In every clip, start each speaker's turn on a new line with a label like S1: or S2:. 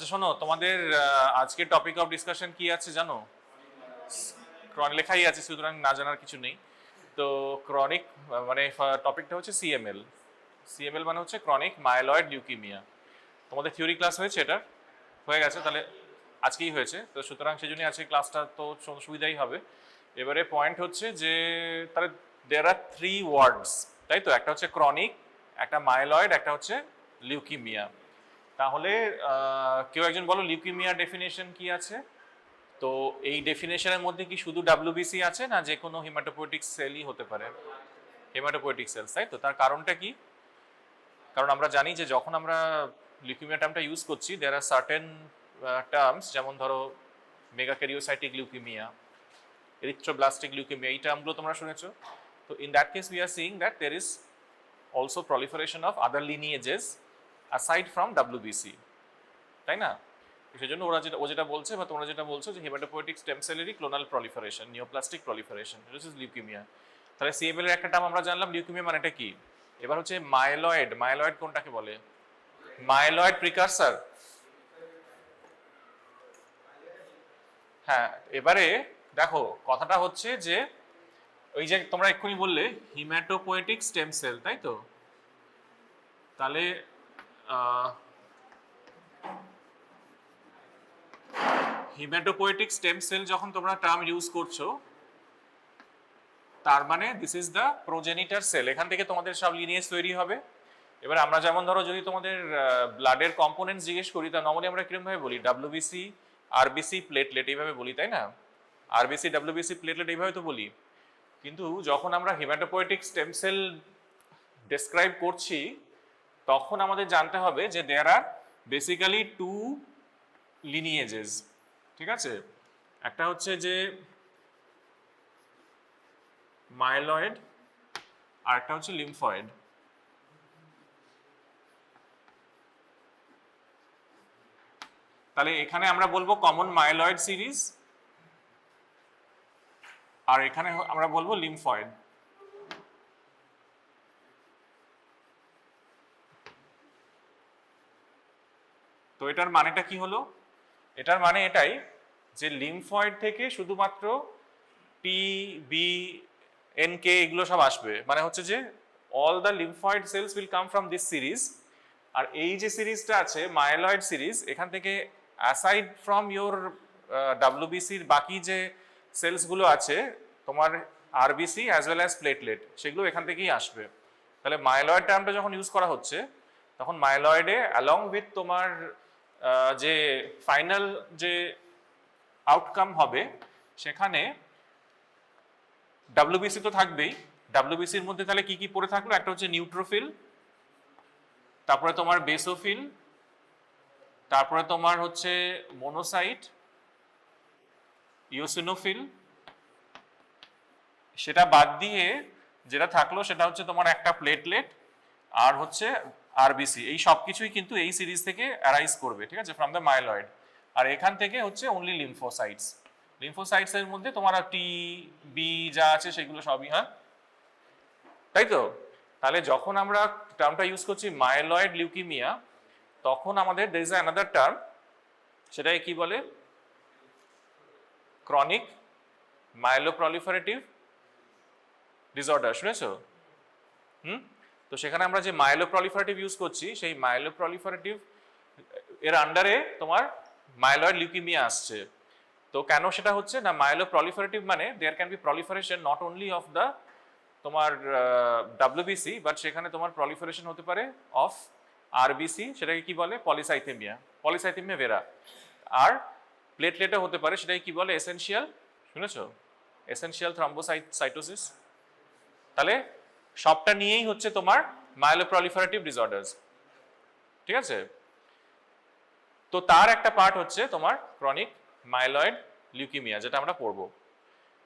S1: আচ্ছা শোনো, তোমাদের আজকে টপিক অফ ডিসকাশন কি আছে জানো? লেখাই আছে, সুতরাং না জানার কিছু নেই। তো ক্রনিক মানে টপিকটা হচ্ছে সিএমএল। সিএমএল মানে হচ্ছে ক্রনিক মাইলয়েড লিউকিমিয়া। তোমাদের থিওরি ক্লাস হয়েছে, এটা হয়ে গেছে, তাহলে আজকেই হয়েছে, তো সুতরাং সেই জন্যই আজকে ক্লাসটা তো সুবিধাই হবে। এবারে পয়েন্ট হচ্ছে যে তাহলে দেয়ার আর থ্রি ওয়ার্ডস, তাই তো? একটা হচ্ছে ক্রনিক, একটা মাইলয়েড, একটা হচ্ছে লিউকিমিয়া। তাহলে কেউ একজন বলো লিউকিমিয়ার ডেফিনেশন কি আছে? তো এই ডেফিনেশনের মধ্যে কি শুধু ডাব্লিউবিসি আছে, না যে কোনো হিমাটোপোয়েটিক সেলই হতে পারে? হেমাটোপোয়েটিক সেলস, তাই তো? তার কারণটা কি? কারণ আমরা জানি যে যখন আমরা লিউকিমিয়া টার্মটা ইউজ করছি, দেয়ার আর সার্টেন টার্মস, যেমন ধরো মেগাক্যারিওসাইটিক লিউকিমিয়া, এরিথ্রোব্লাস্টিক লিউকিমিয়া, এই টার্মগুলো তোমরা শুনেছো। তো in that case we are seeing that there is also proliferation of other lineages aside from WBC, তাই না? সেই জন্য ও যেটা বলছে বা তোমরা যেটা বলছো যে হেমাটোপোয়েটিক স্টেম সেলেরই clonal proliferation, neoplastic proliferation, this is leukaemia. তাহলে সিএমএল এর একটা টার্ম আমরা জানলাম, লিউকিমিয়া মানেটা কি। এবার হচ্ছে মাইলয়েড। মাইলয়েড কোনটাকে বলে? Myeloid precursor. হ্যাঁ, এবারে দেখো কথাটা হচ্ছে যে ওই যে তোমরা এক্ষুনি বললে হিমাটোপোয়েটিক স্টেম সেল, তাই তো? তাহলে হিমাটোপোয়েটিক স্টেম সেল যখন তোমরা টার্ম ইউজ করছো, তার মানে দিস ইজ দ্য প্রোজেনিটার সেল। এখান থেকে তোমাদের সব লিনিয়েজ তৈরি হবে। এবার আমরা যেমন ধরো যদি তোমাদের ব্লাডের কম্পোনেন্টস জিজ্ঞেস করি, তা নর্মালি আমরা কিরকম ভাবে বলি? ডাব্লিউবিসি, আরবিসি, প্লেটলেট, এইভাবে বলি, তাই না? আরবিসি, ডাব্লিউবিসি, প্লেটলেট, এইভাবে তো বলি। কিন্তু যখন আমরা হিমাটোপোয়েটিক স্টেম সেল ডেসক্রাইব করছি, তখন আমাদের জানতে হবে যে দেয়ার আর বেসিক্যালি টু লিনিয়েজেস, ঠিক আছে? একটা হচ্ছে যে মাইলয়েড, আর একটা হচ্ছে লিম্ফয়েড। তাহলে এখানে আমরা বলবো কমন মাইলয়েড সিরিজ, আর এখানে আমরা বলবো লিম্ফয়েড। তো এটার মানেটা কি হলো? এটার মানে এটাই যে লিম্ফয়েড থেকে শুধুমাত্র টি, বি, এন, কে এগুলো সব আসবে। মানে হচ্ছে যে all the lymphoid cells will come from this series. আর এই যে সিরিজটা আছে মাইলয়েড সিরিজ, এখান থেকে অ্যাসাইড ফ্রম ইওর ডাব্লিউবিসির বাকি যে সেলসগুলো আছে তোমার RBC as well as platelet, সেগুলো এখান থেকেই আসবে। তাহলে মাইলয়েড টার্মটা যখন ইউজ করা হচ্ছে, তখন মাইলয়েডে অ্যালং উইথ তোমার যে ফাইনাল যে আউটকাম হবে, সেখানে ডাব্লিউবিসি তো থাকবেই। ডাব্লিউবিসির মধ্যে তাহলে কি কি পড়ে থাকলো? একটা হচ্ছে নিউট্রোফিল, তারপরে তোমার বেসোফিল, তারপরে তোমার হচ্ছে মোনোসাইট, ইওসিনোফিল। সেটা বাদ দিয়ে যেটা থাকলো সেটা হচ্ছে তোমার একটা প্লেটলেট আর হচ্ছে আরবিসি। এই সব কিছুই কিন্তু এই সিরিজ থেকে অ্যারাইজ করবে, ঠিক আছে, ফ্রম দ্য মাইলয়েড। আর এখান থেকে হচ্ছে অনলি লিম্ফোসাইটস। লিম্ফোসাইটস এর মধ্যে তোমার টি, বি যা আছে সেগুলো সবই, হ্যাঁ, তাই তো? তাহলে যখন আমরা টার্মটা ইউজ করছি মাইলয়েড লিউকিমিয়া, তখন আমাদের দের ইজ অ্যানাদার টার্ম, সেটাকে কি বলে? ক্রনিক মাইলোপ্রলিফারেটিভ ডিসঅর্ডার, শুনেছো? তো সেখানে আমরা যে মাইলোপ্রলিফারেটিভ ইউজ করছি, সেই মাইলোপ্রলিফারেটিভ এর আন্ডারে তোমার মাইলয়েড লিউকিমিয়া আসছে। তো কেন সেটা হচ্ছে না, মাইলোপ্রলিফারেটিভ মানে there can be proliferation not only of the তোমার ডাব্লিউবিসি, বাট সেখানে তোমার প্রলিফারেশন হতে পারে অফ আরবিসি, সেটাকে কি বলে? Polycythaemia, polycythaemia ভেরা। আর প্লেটলেটও হতে পারে, সেটাকে কি বলে? এসেনশিয়াল, শুনেছো? Essential thrombocytosis. তাহলে সবটা নিয়েই হচ্ছে তোমার মাইলোপ্রলিফারেটিভ ডিসঅর্ডারস, ঠিক আছে? তো তার একটা পার্ট হচ্ছে তোমার ক্রনিক মাইলয়েড লিউকিমিয়া, যেটা আমরা পড়বো।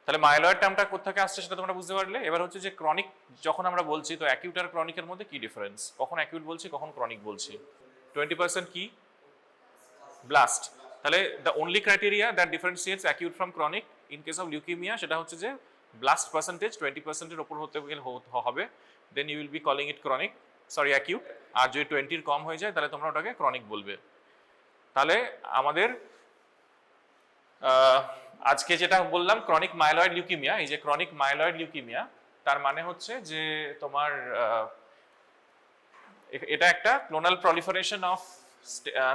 S1: তাহলে মাইলয়েড টার্মটা কোথা থেকে আসছে সেটা তোমরা বুঝতে পারলে। এবার হচ্ছে যে ক্রনিক যখন আমরা বলছি, তো অ্যাকিউট আর ক্রনিকের মধ্যে কি ডিফারেন্স? কখন অ্যাকিউট বলছি, কখন ক্রনিক বলছি? 20% কি? ব্লাস্ট। তাহলে the only criteria that differentiates acute from chronic in case of leukaemia, সেটা হচ্ছে যে ব্লাস্ট পার্সেন্টেজ 20%-এর ওপর হতে হবে, then you will be calling it chronic, sorry acute. আর যদি 20-র কম হয়ে যায় তাহলে তোমরা ওটাকে ক্রনিক বলবে। তাহলে আমাদের আজকে যেটা বললাম ক্রনিক মাইলয়েড লিউকিমিয়া, এই যে ক্রনিক মাইলয়েড লিউকিমিয়া তার মানে হচ্ছে যে তোমার এটা একটা clonal proliferation of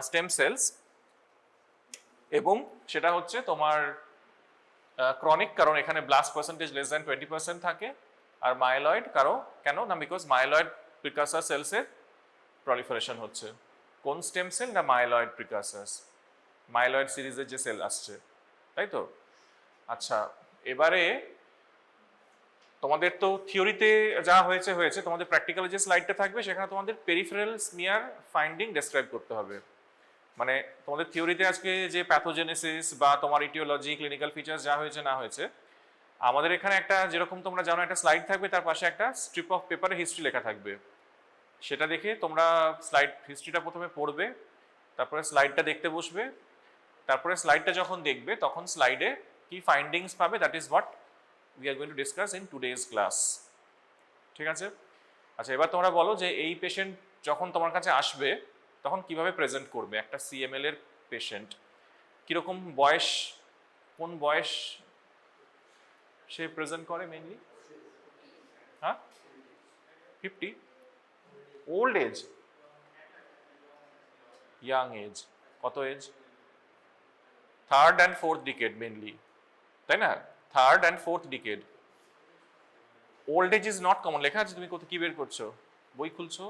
S1: stem cells, এবং সেটা হচ্ছে তোমার ক্রনিক কারণ এখানে ব্লাস্ট পার্সেন্টেজ লেস দ্যান 20% থাকে, আর মাইলয়েড কেন না বিকজ মাইলয়েড প্রিকাসার সেলসের প্রলিফারেশন হচ্ছে। কোন স্টেম সেল না মাইলয়েড প্রিকাসার্স, মাইলয়েড সিরিজের যে সেল আসছে, তাই তো? আচ্ছা, এবারে তোমাদের তো থিওরিতে যা হয়েছে, তোমাদের প্র্যাকটিক্যালে যে স্লাইডটা থাকবে সেখানে তোমাদের পেরিফেরাল স্মিয়ার ফাইন্ডিং ডেসক্রাইব করতে হবে। মানে তোমাদের থিওরিতে আজকে যে প্যাথোজেনেসিস বা তোমার ইটিওলজি, ক্লিনিক্যাল ফিচার্স যা হয়েছে না হয়েছে, আমাদের এখানে একটা যেরকম তোমরা জানো একটা স্লাইড থাকবে, তার পাশে একটা স্ট্রিপ অফ পেপারে হিস্ট্রি লেখা থাকবে। সেটা দেখে তোমরা স্লাইড হিস্ট্রিটা প্রথমে পড়বে, তারপরে স্লাইডটা দেখতে বসবে, তারপরে স্লাইডটা যখন দেখবে তখন স্লাইডে কি ফাইন্ডিংস পাবে, that is what we are going to discuss in today's class. ঠিক আছে? আচ্ছা, এবার তোমরা বলো যে এই পেশেন্ট যখন তোমার কাছে আসবে তখন কিভাবে প্রেজেন্ট করবে? একটা সিএমএল এর পেশেন্ট কিরকম বয়স, কোন বয়স সে প্রেজেন্ট করে মেইনলি? হ্যাঁ, 50? ওল্ড এজ, ইয়াং এজ, কত age? Third and fourth decade mainly, তাই না? Third and fourth decade. Old age is not common. লেখা আছে, তুমি কোথায় কি বের করছো? বই খুলছো?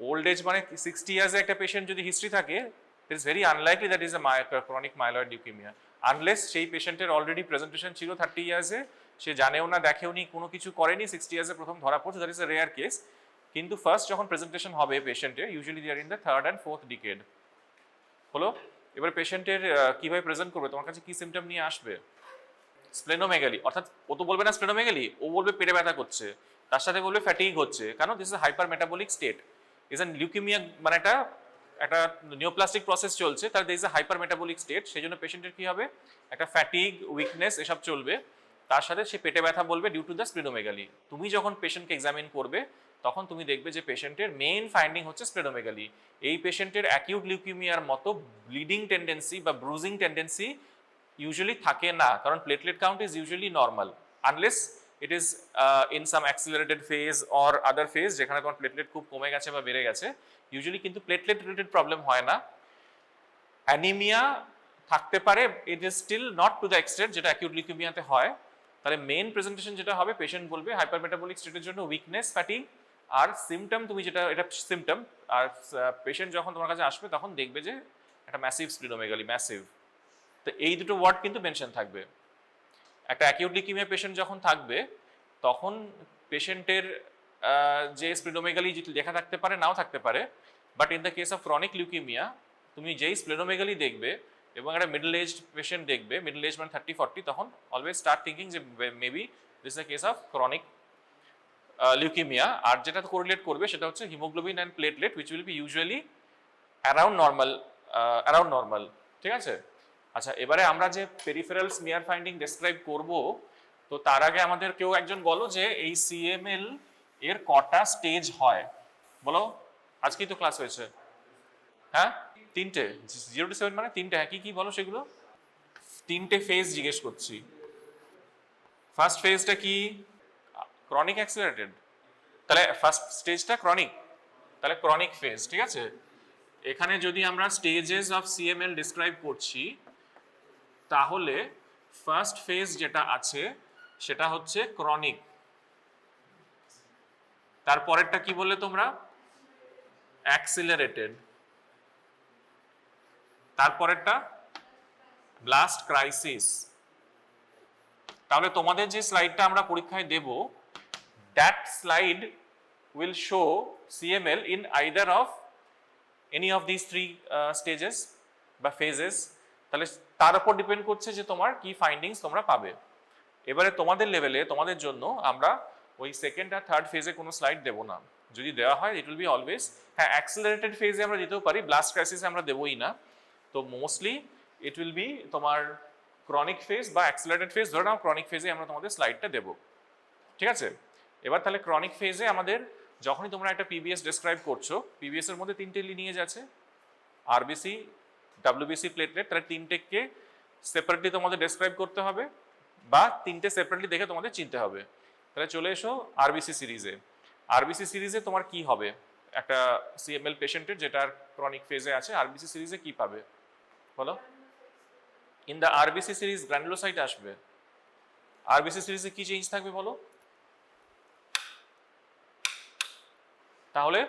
S1: ওল্ড এজ মানে 60 ইয়ার্সে একটা পেশেন্ট যদি হিস্ট্রি থাকে, it is very unlikely that is A chronic myeloid leukaemia, unless সেই পেশেন্টের অলরেডি প্রেজেন্টেশন ছিল 30 ইয়ার্সে, সে জানেও না দেখেও নি কোনো কিছু করেনি, 60 ইয়ার্সে প্রথম ধরা পড়ছে, that is a rare case. কিন্তু ফার্স্ট যখন প্রেজেন্টেশন হবে পেশেন্টের, usually they are in the third and fourth decade. হলো? এবার পেশেন্টের কিভাবে প্রেজেন্ট করবে, তোমার কাছে কি সিমটম নিয়ে আসবে? স্প্লেনোমেগালি, অর্থাৎ ও তো বলবে না স্প্লেনোমেগালি, ও বলবে পেটে ব্যথা করছে, তার সাথে বলবে ফ্যাটিগ হচ্ছে, কারণ this is hyper metabolic state. Is an leukaemia মানে একটা নিওপ্লাস্টিক প্রসেস চলছে, তার this is A hyper metabolic state, সেই জন্য পেশেন্টের কি হবে? একটা ফ্যাটিগ, উইকনেস এসব চলবে, তার সাথে সে পেটে ব্যথা বলবে ডিউ টু দ্য স্প্লেনোমেগালি। তুমি যখন পেশেন্টকে এক্সামিন করবে তখন তুমি দেখবে যে পেশেন্টের মেইন ফাইন্ডিং হচ্ছে স্প্লেনোমেগালি। এই পেশেন্টের অ্যাকিউট লিউকেমিয়ার মতো ব্লিডিং টেন্ডেন্সি বা ব্রুজিং টেন্ডেন্সি usually থাকে না, কারণ platelet count is usually normal, unless it is in some accelerated phase or other phase যেখানে তোমার প্লেটলেট খুব কমে গেছে বা বেড়ে গেছে। ইউজুয়ালি কিন্তু প্লেটলেট রিলেটেড প্রবলেম হয় না। অ্যানিমিয়া থাকতে পারে, it is still not to the extent যেটা অ্যাকিউট লিউকেমিয়াতে হয়। তাহলে মেইন প্রেজেন্টেশন যেটা হবে, পেশেন্ট বলবে হাইপারমেটাবলিক স্টেটের জন্য উইকনেস, ফ্যাটিগ, আর সিমটম তুমি যেটা, এটা সিমটম, আর পেশেন্ট যখন তোমার কাছে আসবে তখন দেখবে যে একটা ম্যাসিভ স্প্লিনোমেগালি, ম্যাসিভ। তো এই দুটো ওয়ার্ড কিন্তু মেনশন থাকবে। একটা অ্যাকিউট লিউকেমিয়া পেশেন্ট যখন থাকবে তখন পেশেন্টের যে স্প্লেনোমেগালি লেখা থাকতে পারে, নাও থাকতে পারে, but in the case of chronic leukaemia তুমি যেই স্প্লেনোমেগালি দেখবে এবং একটা মিডল এজড পেশেন্ট দেখবে, মিডল এজ মানে 30-40, তখন অলওয়েজ স্টার্ট থিঙ্কিং যে maybe this is a case of chronic leukaemia. আর যেটা কোরিলেট করবে সেটা হচ্ছে haemoglobin and platelet which will be usually around normal. ঠিক আছে? আচ্ছা, এবারে আমরা যে পেরিফেরাল স্মিয়ার ফাইন্ডিং ডেসক্রাইব করব, তো তার আগে আমাদের কেউ একজন বলো যে এই সিএমএল এর কটা স্টেজ হয়? বলো, আজকেই তো ক্লাস হয়েছে। হ্যাঁ, 3টে, 0 to 7 মানে 3টে। হ্যাঁ, কি কি বলো সেগুলো? 3টে ফেজ জিজ্ঞেস করছি। ফার্স্ট ফেজটা কি? Chronic accelerated. তাহলে ফার্স্ট স্টেজটা ক্রনিক, তাহলে ক্রনিক ফেজ। ঠিক আছে? এখানে যদি আমরা স্টেজেস অফ সিএমএল ডিসক্রাইব করছি, তাহলে ফার্স্ট ফেজ যেটা আছে সেটা হচ্ছে ক্রনিক। তারপরেরটা কি বললে তোমরা? অ্যাক্সিলারেটেড। তারপরেরটা ব্লাস্ট ক্রাইসিস। তাহলে তোমাদের যে স্লাইডটা আমরা পরীক্ষায় দেব, that slide will show CML in either of any of this 3 stages বা ফেজেস। তাহলে তার উপর ডিপেন্ড করছে যে তোমার কি ফাইন্ডিংস তোমরা পাবে। এবারে তোমাদের লেভেলে, তোমাদের জন্য আমরা ওই সেকেন্ড আর থার্ড ফেজে কোনো স্লাইড দেবো না। যদি দেওয়া হয় ইট উইল বি অলওয়েজ, হ্যাঁ অ্যাক্সিলারেটেড ফেজে আমরা দিতেও পারি, ব্লাস্ট ক্রাইসিসে আমরা দেবোই না। তো মোস্টলি ইট উইল বি তোমার ক্রনিক ফেজ বা অ্যাক্সিলারেটেড ফেজ, ধরে নাও ক্রনিক ফেজে আমরা তোমাদের স্লাইডটা দেবো। ঠিক আছে? এবার তাহলে ক্রনিক ফেজে আমাদের যখনই তোমরা একটা পিবিএস ডেসক্রাইব করছো, পিবিএস এর মধ্যে 3টে লিনিয়েজ আছে, আরবিসি, ডাব্লিউবিসি প্লেটলেট, তাহলে তিনটেকে সেপারেটলি তোমাদের ডেসক্রাইব করতে হবে বা তিনটে সেপারেটলি দেখে তোমাদের চিনতে হবে। তাহলে চলে এসো আরবিসি সিরিজে। আরবিসি সিরিজে তোমার কি হবে, একটা সিএমএল পেশেন্টের যেটা ক্রনিক ফেজে আছে, আরবিসি সিরিজে কি পাবে বলো? In the RBC series granulocyte আসবে। আরবিসি সিরিজে কি চেঞ্জ থাকবে বলো? তাহলে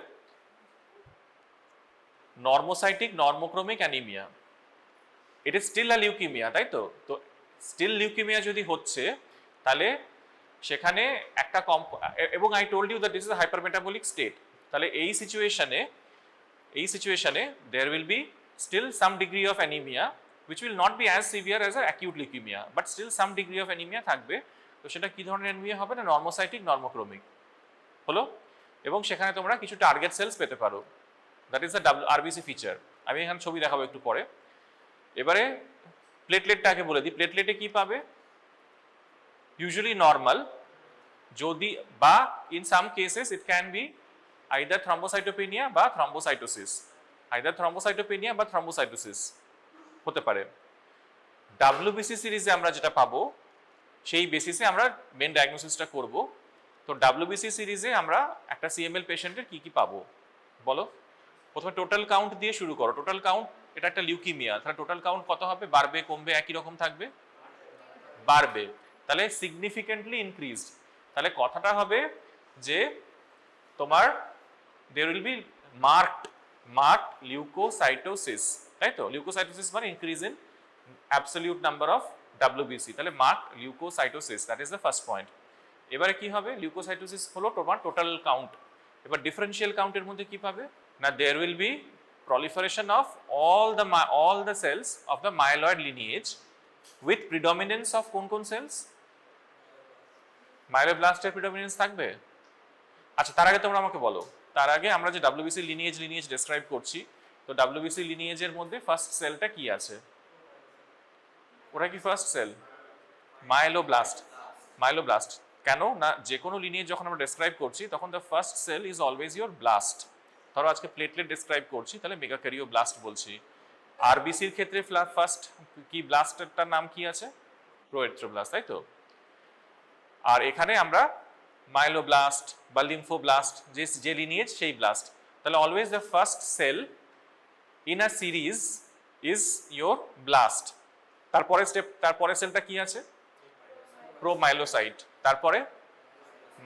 S1: normocytic normochromic anaemia, it is still a leukaemia, তাই তো? তো স্টিল লিউকিমিয়া যদি হচ্ছে তাহলে সেখানে একটা এবং I told you that this is a hypermetabolic state, তাহলে এই সিচুয়েশনে there will be still some degree of anemia which will not be as severe as a acute leukemia but still some degree of anemia থাকবে। তো সেটা কি ধরনের anaemia হবে না, নর্মোসাইটিক নর্মোক্রমিক হলো, এবং সেখানে তোমরা কিছু টার্গেট সেলস পেতে পারো, that is the RBC feature. আমি এখানে ছবি দেখাবো একটু পরে। এবারে প্লেটলেটটাকে বলে দিই, প্লেটলেটে কি পাবে? ইউজুয়ালি নর্মাল, যদি বা in some cases it can be either thrombocytopenia বা থ্রম্বোসাইটোসিস, আইদার থ্রম্বোসাইটোপেনিয়া বা থ্রম্বোসাইটোসিস হতে পারে। ডাব্লিউবিসি সিরিজে আমরা যেটা পাবো সেই বেসিসে আমরা মেন ডায়াগনোসিসটা করব। তো ডাব্লিউবিসি সিরিজে আমরা একটা সিএমএল পেশেন্টের কি কি পাবো বলো? প্রথমে টোটাল কাউন্ট দিয়ে শুরু করো। টোটাল কাউন্ট, এটা একটা লিউকিমিয়া, তাহলে টোটাল কাউন্ট কত হবে? বাড়বে কমবে একই রকম থাকবে? বাড়বে, তাহলে সিগনিফিকেন্টলি ইনক্রিজড। তাহলে কথাটা হবে যে তোমার there will be marked leukocytosis, তাই তো? লিউকোসাইটোসিস মানে increase in absolute number of WBC, তাহলে marked leucocytosis, that is the first point. এবারে কি হবে? লিউকোসাইটোসিস হলো তোমার টোটাল কাউন্ট। এবার ডিফারেন্সিয়াল কাউন্টের মধ্যে কি পাবে না, there will be proliferation of all the cells of the myeloid lineage with predominance of কোন সেলস? মাইলোব্লাস্টের প্রিডমিনেন্স থাকবে। আচ্ছা, তার আগে তোমরা আমাকে বলো, তার আগে আমরা যে ডাব্লিউবিসি লিনিয়েজ ডেসক্রাইব করছি, তো ডাব্লিউবিসি লিনিয়েজের মধ্যে ফার্স্ট সেলটা কি আছে? ওটা কি ফার্স্ট সেল? মাইলোব্লাস্ট। কেন না, যে কোনো লিনিয়েজ যখন আমরা ডেসক্রাইব করছি তখন the first cell is always your blast. ধরো আজকে প্লেটলেট ডেসক্রাইব করছি, তাহলে মেগাক্যারিওব্লাস্ট বলছি। আরবিসির ক্ষেত্রে ফার্স্ট কি ব্লাস্টটার নাম কি আছে? প্রোএরিথ্রোব্লাস্ট, তাই তো? আর এখানে আমরা মাইলোব্লাস্ট বা লিম্ফোব্লাস্ট, যে লিনিয়েজ সেই ব্লাস্ট। তাহলে always the first cell in a series is your blast. তারপরে সেলটা কি আছে? প্রোমাইলোসাইট, তারপরে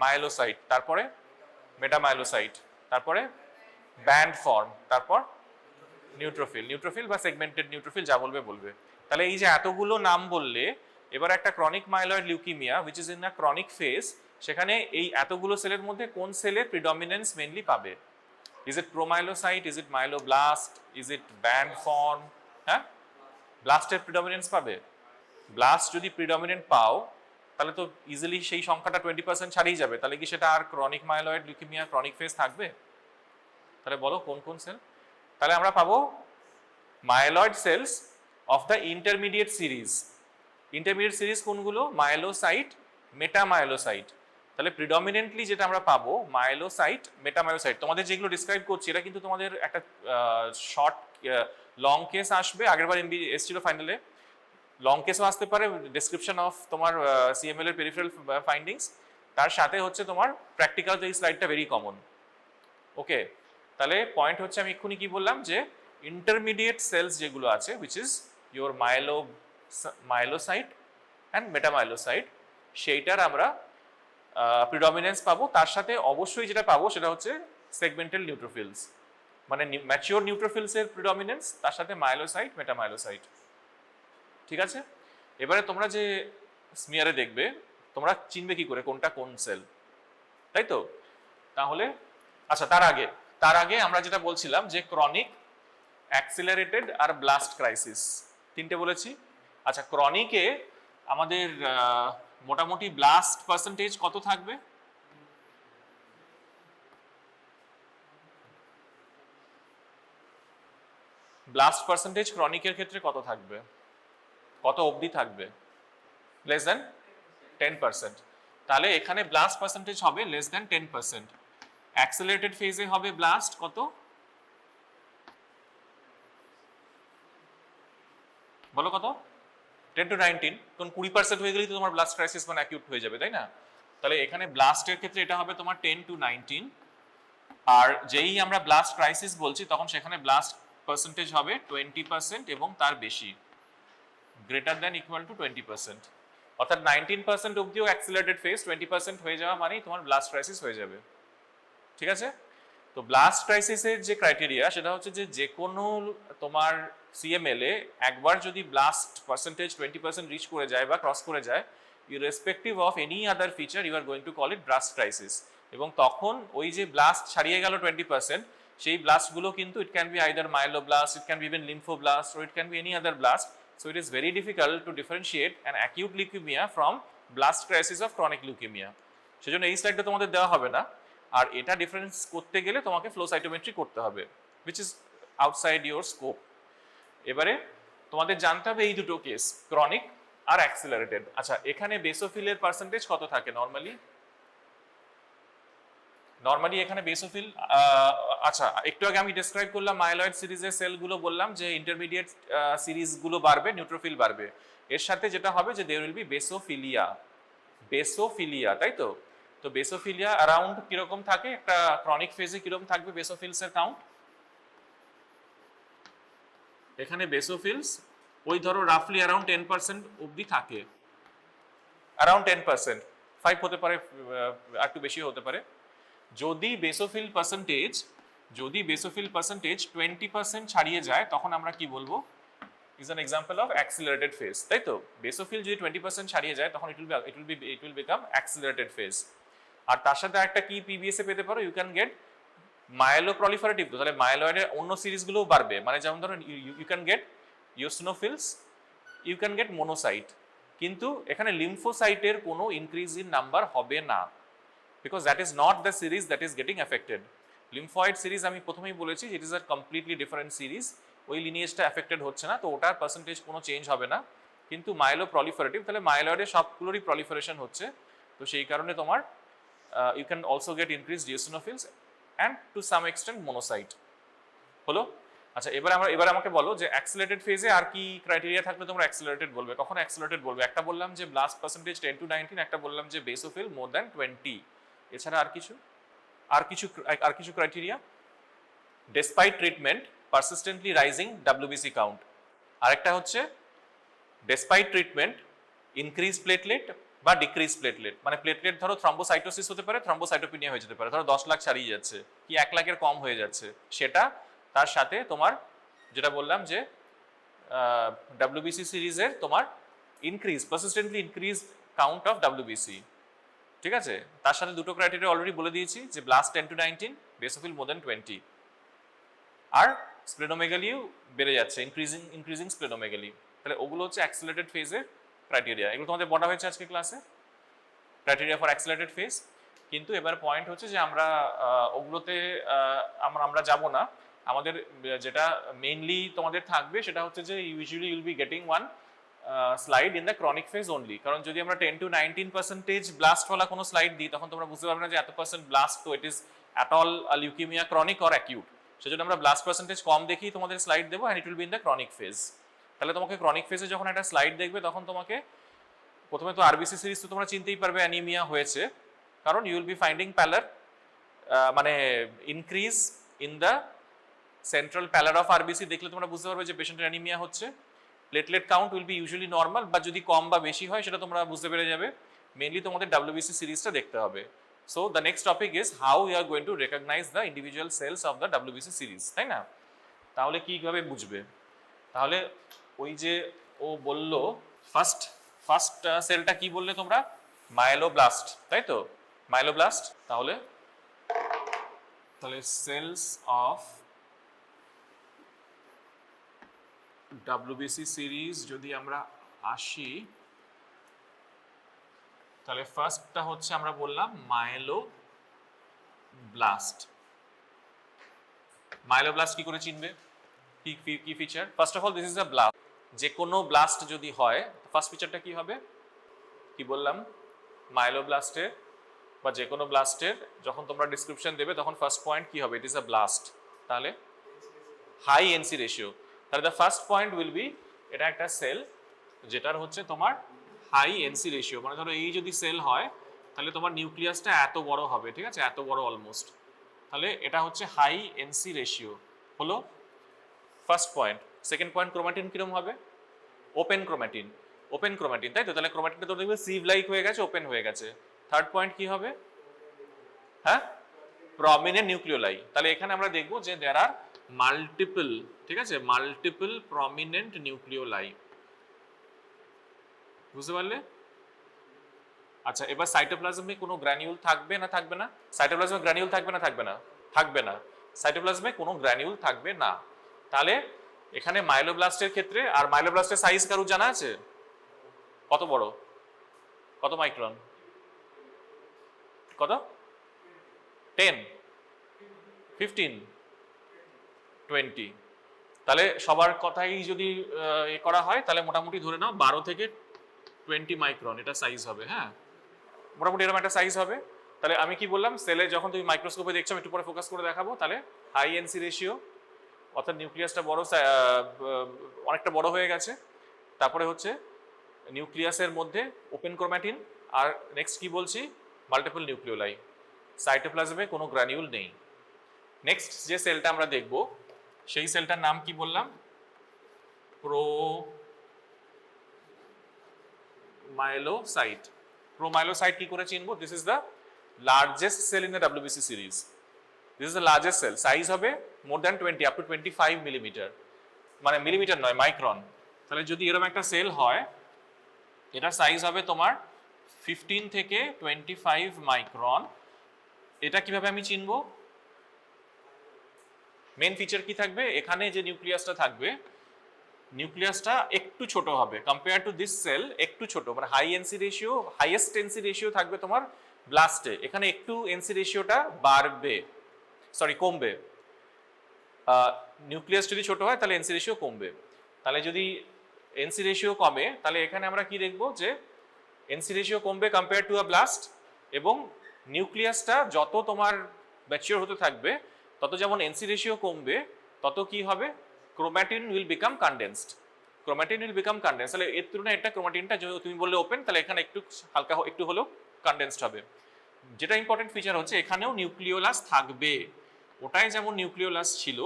S1: মাইলোসাইট, তারপরে মেটামাইলোসাইট, তারপরে ব্যান্ড ফর্ম, তারপর নিউট্রোফিল বা সেগমেন্টেড নিউট্রোফিল, যা বলবে। তাহলে এই যে এতগুলো নাম বললে, এবার একটা chronic myeloid leukaemia which is in a chronic phase, সেখানে এই এতগুলো সেলের মধ্যে কোন সেলের প্রিডমিনেন্স মেইনলি পাবে? Is it promyelocyte, is it myeloblast, is it band form? হ্যাঁ, ব্লাস্টের প্রিডমিনেন্স পাবে। ব্লাস্ট যদি প্রিডমিনেন্ট পাও তাহলে তো ইজিলি সেই সংখ্যাটা 20% ছাড়িয়ে যাবে। তাহলে কি সেটা আর chronic myeloid leukaemia chronic phase থাকবে? তাহলে বলো কোন সেল? তাহলে আমরা পাবো myeloid cells of the intermediate series কোনগুলো? মাইলোসাইট, মেটামাইলোসাইট। তাহলে প্রিডমিনেন্টলি যেটা আমরা পাবো মাইলোসাইট, মেটামাইলোসাইট। তোমাদের যেগুলো ডিসক্রাইব করছি এটা কিন্তু তোমাদের একটা শর্ট লং কেস আসবে, আগের বার এমবি এসেছিল ফাইনালে, লং কেসও আসতে পারে, ডেসক্রিপশন অফ তোমার সিএমএল এর পেরিফেরাল ফাইন্ডিংস, তার সাথে হচ্ছে তোমার প্র্যাকটিক্যাল এই স্লাইডটা ভেরি কমন। ওকে, তাহলে পয়েন্ট হচ্ছে আমি এক্ষুনি কি বললাম যে ইন্টারমিডিয়েট সেলস যেগুলো আছে হুইচ ইজ ইয়োর মাইলোসাইট অ্যান্ড মেটামাইলোসাইট, সেইটার আমরা প্রিডমিনেন্স পাবো। তার সাথে অবশ্যই যেটা পাবো সেটা হচ্ছে সেগমেন্টাল নিউট্রোফিলস, মানে ম্যাচিওর নিউট্রোফিলসের প্রিডমিনেন্স, তার সাথে মাইলোসাইট, মেটামাইলোসাইট। ঠিক আছে, এবারে তোমরা যে স্মিয়ারে দেখবে, তোমরা চিনবে কি করে কোনটা কোন সেল, তাই তো? তাহলে আচ্ছা, তার আগে আমরা যেটা বলছিলাম যে ক্রনিক, অ্যাক্সিলারেটেড আর ব্লাস্ট ক্রাইসিস, তিনটে বলেছি। আচ্ছা, ক্রনিকে আমাদের মোটামুটি ব্লাস্ট পার্সেন্টেজ কত থাকবে? ব্লাস্ট পার্সেন্টেজ ক্রনিকের ক্ষেত্রে কত থাকবে? কত অবধি থাকবে? Less than 10%। তাহলে এখানে ব্লাস্ট পার্সেন্টেজ হবে লেস দেন 10%। অ্যাক্সিলারেটেড ফেজে হবে ব্লাস্ট কত? বলো কত? 10 to 19, তখন 20% হয়ে গেলেই তো তোমার ব্লাস্ট ক্রাইসিস মানে অ্যাকিউট হয়ে যাবে, তাই না? তাহলে এখানে ব্লাস্টের ক্ষেত্রে এটা হবে তোমার 10 to 19, আর যেই আমরা ব্লাস্ট ক্রাইসিস বলছি তখন সেখানে ব্লাস্ট পার্সেন্টেজ হবে 20% এবং তার বেশি, গ্রেটার দ্যান ইকুয়াল টু 20%। অর্থাৎ 19% অবধিও অ্যাক্সিলারেটেড ফেজ, 20% হয়ে যাওয়া মানেই তোমার ব্লাস্ট ক্রাইসিস হয়ে যাবে। ঠিক আছে? তো ব্লাস্ট ক্রাইসিসের যে ক্রাইটেরিয়া সেটা হচ্ছে যে কোনো তোমার সিএমএল এ একবার যদি ব্লাস্ট পার্সেন্টেজ 20% রিচ করে যায় বা ক্রস করে যায়, irrespective of any other feature you are going to call it blast crisis. এবং তখন ওই যে ব্লাস্ট ছাড়িয়ে গেল 20%, সেই ব্লাস্টগুলো কিন্তু it can be either myeloblast, it can be even lymphoblast, or it can be any other blast. So it is very difficult to differentiate an acute leukemia from blast crisis of chronic leukemia. সেজন্য এই স্লাইডটা তোমাদের দেওয়া হবে না, আর এটা difference করতে গেলে তোমাকে ফ্লো সাইটোমেট্রি করতে হবে, which is outside your scope. এবারে তোমাদের জানতে হবে এই দুটো কেস, ক্রনিক আর অ্যাক্সিলারেটেড। আচ্ছা, এখানে বেসোফিলের পার্সেন্টেজ কত থাকে নরমালি? এখানে বেসোফিল, আচ্ছা একটু আগে আমি ডেসক্রাইব করলাম মাইলয়েড সিরিজের সেলগুলো, বললাম যে ইন্টারমিডিয়েট সিরিজগুলো বাড়বে, নিউট্রোফিল বাড়বে, এর সাথে যেটা হবে যে দেয়ার উইল বি বেসোফিলিয়া, তাই তো? তো বেসোফিলিয়া অ্যারাউন্ড কিরকম থাকে, একটা ক্রনিক ফেজে কিরকম থাকবে বেসোফিলসের কাউন্ট? এখানে বেসোফিলস ওই ধরো রাফলি অ্যারাউন্ড 10% অবধি থাকে, অ্যারাউন্ড 10%, 5 হতে পারে, আর একটু বেশি হতে পারে। যদি বেসোফিল পার্সেন্টেজ 20% ছাড়িয়ে যায় তখন আমরা কি বলবো? Is an example of accelerated phase, তাই তো? বেসোফিল যদি 20% ছাড়িয়ে যায় তখন it will become accelerated phase. আর তার সাথে একটা কি পিবিএস এ পেতে পারো, ইউ ক্যান গেট মাইলোপ্রলিফারেটিভ, তো তাহলে মাইলয়েডের অন্য সিরিজগুলোও বাড়বে, মানে যেমন ধরো you can get eosinophils, you can get monocyte, কিন্তু এখানে লিম্ফোসাইটের কোনো ইনক্রিজ ইন নাম্বার হবে না, because that is not the series that is getting affected. Lymphoid series আমি প্রথমেই বলেছি it is a completely different series, ওই লিনিয়েজটা অ্যাফেক্টেড হচ্ছে না, তো ওটার পার্সেন্টেজ কোনো চেঞ্জ হবে না। কিন্তু মাইলোপ্রলিফারেটিভ, তাহলে মাইলয়েডের সবগুলোরই প্রলিফারেশন হচ্ছে, তো সেই কারণে তোমার you can also get increased eosinophils and to some extent monocyte. হলো? আচ্ছা, এবার আমাকে বলো যে অ্যাক্সিলারেটেড ফেজে আর কি ক্রাইটেরিয়া থাকলে তোমরা অ্যাক্সিলারেটেড বলবে? কখন অ্যাক্সিলারেটেড বলবে? একটা বললাম যে ব্লাস্ট পার্সেন্টেজ 10 to 19, একটা বললাম যে বেসোফিল মোর দ্যান 20। এছাড়া আর কিছু criteria? Despite treatment persistently rising WBC count, আরেকটা হচ্ছে ডেসপাইট ট্রিটমেন্ট ইনক্রিজ প্লেটলেট বা ডিক্রিজ প্লেটলেট, মানে প্লেটলেট ধরো থ্রম্বোসাইটোসিস হতে পারে, থ্রম্বোসাইটোপিনিয়া হয়ে যেতে পারে, ধরো 10 লাখ ছাড়িয়ে যাচ্ছে কি 1 লাখের কম হয়ে যাচ্ছে, সেটা তার সাথে তোমার যেটা বললাম যে ডাব্লিউবিসি সিরিজের তোমার persistently increase count of WBC. ঠিক আছে? তার সাথে দুটো ক্রাইটেরিয়া অলরেডি বলে দিয়েছি যে blast 10 to 19, basophil more than 20, আর স্প্লেনোমেগালিও বেড়ে যাচ্ছে, ইনক্রিজিং স্প্লেনোমেগালি। তাহলে ওগুলো হচ্ছে অ্যাক্সিলারেটেড ফেজের ক্রাইটেরিয়া, এগুলো তোমাদের বলা হয়েছে আজকে ক্লাসে, ক্রাইটেরিয়া ফর অ্যাক্সিলারেটেড ফেজ। কিন্তু এবার পয়েন্ট হচ্ছে যে আমরা ওগুলোতে আমরা যাব না, আমাদের যেটা মেইনলি তোমাদের থাকবে সেটা হচ্ছে যে usually you'll be getting one slide in the chronic phase only, কারণ যদি আমরা 10 to 19% ব্লাস্ট ওয়ালা কোনো স্লাইড দিই তখন তোমরা বুঝতে পারবে না যে এত পার্সেন্ট ব্লাস্ট, তো it is at all leukaemia chronic or acute. সেজন্য আমরা ব্লাস্ট পার্সেন্টেজ কম দেখি তোমাদের স্লাইড দেবো, and it will be in the chronic phase. তাহলে তোমাকে ক্রনিক ফেজে যখন একটা স্লাইড দেখবে তখন তোমাকে প্রথমে তো আরবিসি সিরিজ তো তোমরা চিনতেই পারবে অ্যানিমিয়া হয়েছে, কারণ you will be finding pallor, মানে increase in the central pallor of RBC, দেখলে তোমরা বুঝতে পারবে যে পেশেন্টের অ্যানিমিয়া হচ্ছে। Platelet count will be usually normal, বা যদি কম বা বেশি হয় সেটা তোমরা বুঝতে পেরে যাবে। মেইনলি তোমাদের ডাব্লিউবিসি সিরিজটা দেখতে হবে। So the next topic is how you are going to recognise the individual cells of the WBC series, তাই না? তাহলে কিভাবে বুঝবে? তাহলে ওই যে ও বললো ফার্স্ট সেলটা কি বললে তোমরা? মাইলোব্লাস্ট, তাই তো? মাইলোব্লাস্ট। তাহলে সেলস অফ ডাব্লিউবিসি সিরিজ যদি আমরা আসি, তাহলে ফার্স্টটা হচ্ছে আমরা বললাম মাইলোব্লাস্ট। মাইলোব্লাস্ট কি করে চিনবে? কি feature? First of all this is a blast. যে কোনো ব্লাস্ট যদি হয় ফার্স্ট ফিচারটা কি হবে? কি বললাম? মাইলোব্লাস্টের বা যে কোনো ব্লাস্টের যখন তোমরা ডিসক্রিপশন দেবে তখন ফার্স্ট পয়েন্ট কি হবে? ইট ইজ আ ব্লাস্ট। তাহলে হাই এনসি রেশিও, তাহলে the first point will be এটা একটা সেল যেটার হচ্ছে তোমার হাই এনসি রেশিও, মানে ধরো এই যদি সেল হয় তাহলে তোমার নিউক্লিয়াসটা এত বড় হবে, ঠিক আছে, এত বড় অলমোস্ট, তাহলে এটা হচ্ছে হাই এনসি রেশিও হলো first point. Second point, chromatin কিরকম হবে? ওপেন ক্রোমাটিন, ওপেন ক্রোমাটিন, তাই তো? তাহলে ক্রোমাটিনটা তো দেখবে সিভ লাইক হয়ে গেছে, ওপেন হয়ে গেছে। থার্ড পয়েন্ট কি হবে? হ্যাঁ, প্রমিনেন্ট নিউক্লিওলাই। তাহলে এখানে আমরা দেখবো যে দেয়ার আর মাল্টিপল, ঠিক আছে, মাল্টিপল প্রমিনেন্ট নিউক্লিওলাই। বুঝতে পারলে? আচ্ছা, এবার সাইটোপ্লাজমে কোনো গ্র্যানিউল থাকবে না থাকবে না? সাইটোপ্লাজমে গ্র্যানিউল থাকবে না থাকবে না? থাকবে না। সাইটোপ্লাজমে কোনো গ্র্যানিউল থাকবে না। তাহলে এখানে মাইলোব্লাস্টের ক্ষেত্রে, আর মাইলোব্লাস্টের সাইজ কারো জানা আছে? কত বড়? কত মাইক্রন? কত? 10, 15, 20? তাহলে সবার কথাই যদি এ করা হয় তাহলে মোটামুটি ধরে নাও 12 থেকে 20 মাইক্রন এটা সাইজ হবে। হ্যাঁ, মোটামুটি এরকম একটা সাইজ হবে। তাহলে আমি কি বললাম, সেলে যখন তুমি মাইক্রোস্কোপে দেখছো, আমি একটু পরে ফোকাস করে দেখাবো, তাহলে হাই এনসি রেশিও, অর্থাৎ নিউক্লিয়াসটা বড়, অনেকটা বড় হয়ে গেছে। তারপরে হচ্ছে নিউক্লিয়াসের মধ্যে ওপেন ক্রোমাটিন, আর নেক্সট কি বলছি, মাল্টিপল নিউক্লিওলাই। সাইটোপ্লাজমে কোনো গ্র্যানিউল নেই। নেক্সট যে সেলটা আমরা দেখব সেই সেলটার নাম কি বললাম? প্রোমাইলোসাইট। প্রোমাইলোসাইট কি করে চিনবো? This is the largest cell in the WBC series. This is the largest cell. Size হবে more than 20, up to 25 millimetre, মানে মিলিমিটার নয়, মাইক্রন। তাহলে যদি এরকম একটা সেল হয়, এটা সাইজ হবে তোমার 15 থেকে 25 মাইক্রন। এটা কিভাবে আমি চিনবো? মেন ফিচার কি থাকবে? এখানে যে নিউক্লিয়াসটা থাকবে, নিউক্লিয়াসটা একটু ছোট হবে কম্পেয়ার টু দিস সেল, একটু ছোট, মানে high NC ratio, highest NC ratio থাকবে তোমার ব্লাস্টে, এখানে একটু এনসি রেশিওটা বাড়বে, সরি কমবে। নিউক্লিয়াস যদি ছোট হয় তাহলে এনসি রেশিও কমবে। তাহলে যদি এনসি রেশিও কমে তাহলে এখানে আমরা কি দেখব, যে এনসি রেশিও কমবে কম্পেয়ার টু আ ব্লাস্ট, এবং নিউক্লিয়াসটা যত তোমার ম্যাচিওর হতে থাকবে তত যেমন এনসি রেশিও কমবে, তত কি হবে, chromatin will become condensed. Chromatin will become condensed. তাহলে এর তুলনায় এটা ক্রোমাটিনটা তুমি বললে ওপেন, তাহলে এখানে একটু হালকা একটু হলেও কনডেন্সড হবে। যেটা ইম্পর্টেন্ট ফিচার হচ্ছে এখানেও নিউক্লিওলাস থাকবে, ওটাই যেমন নিউক্লিওলাস ছিল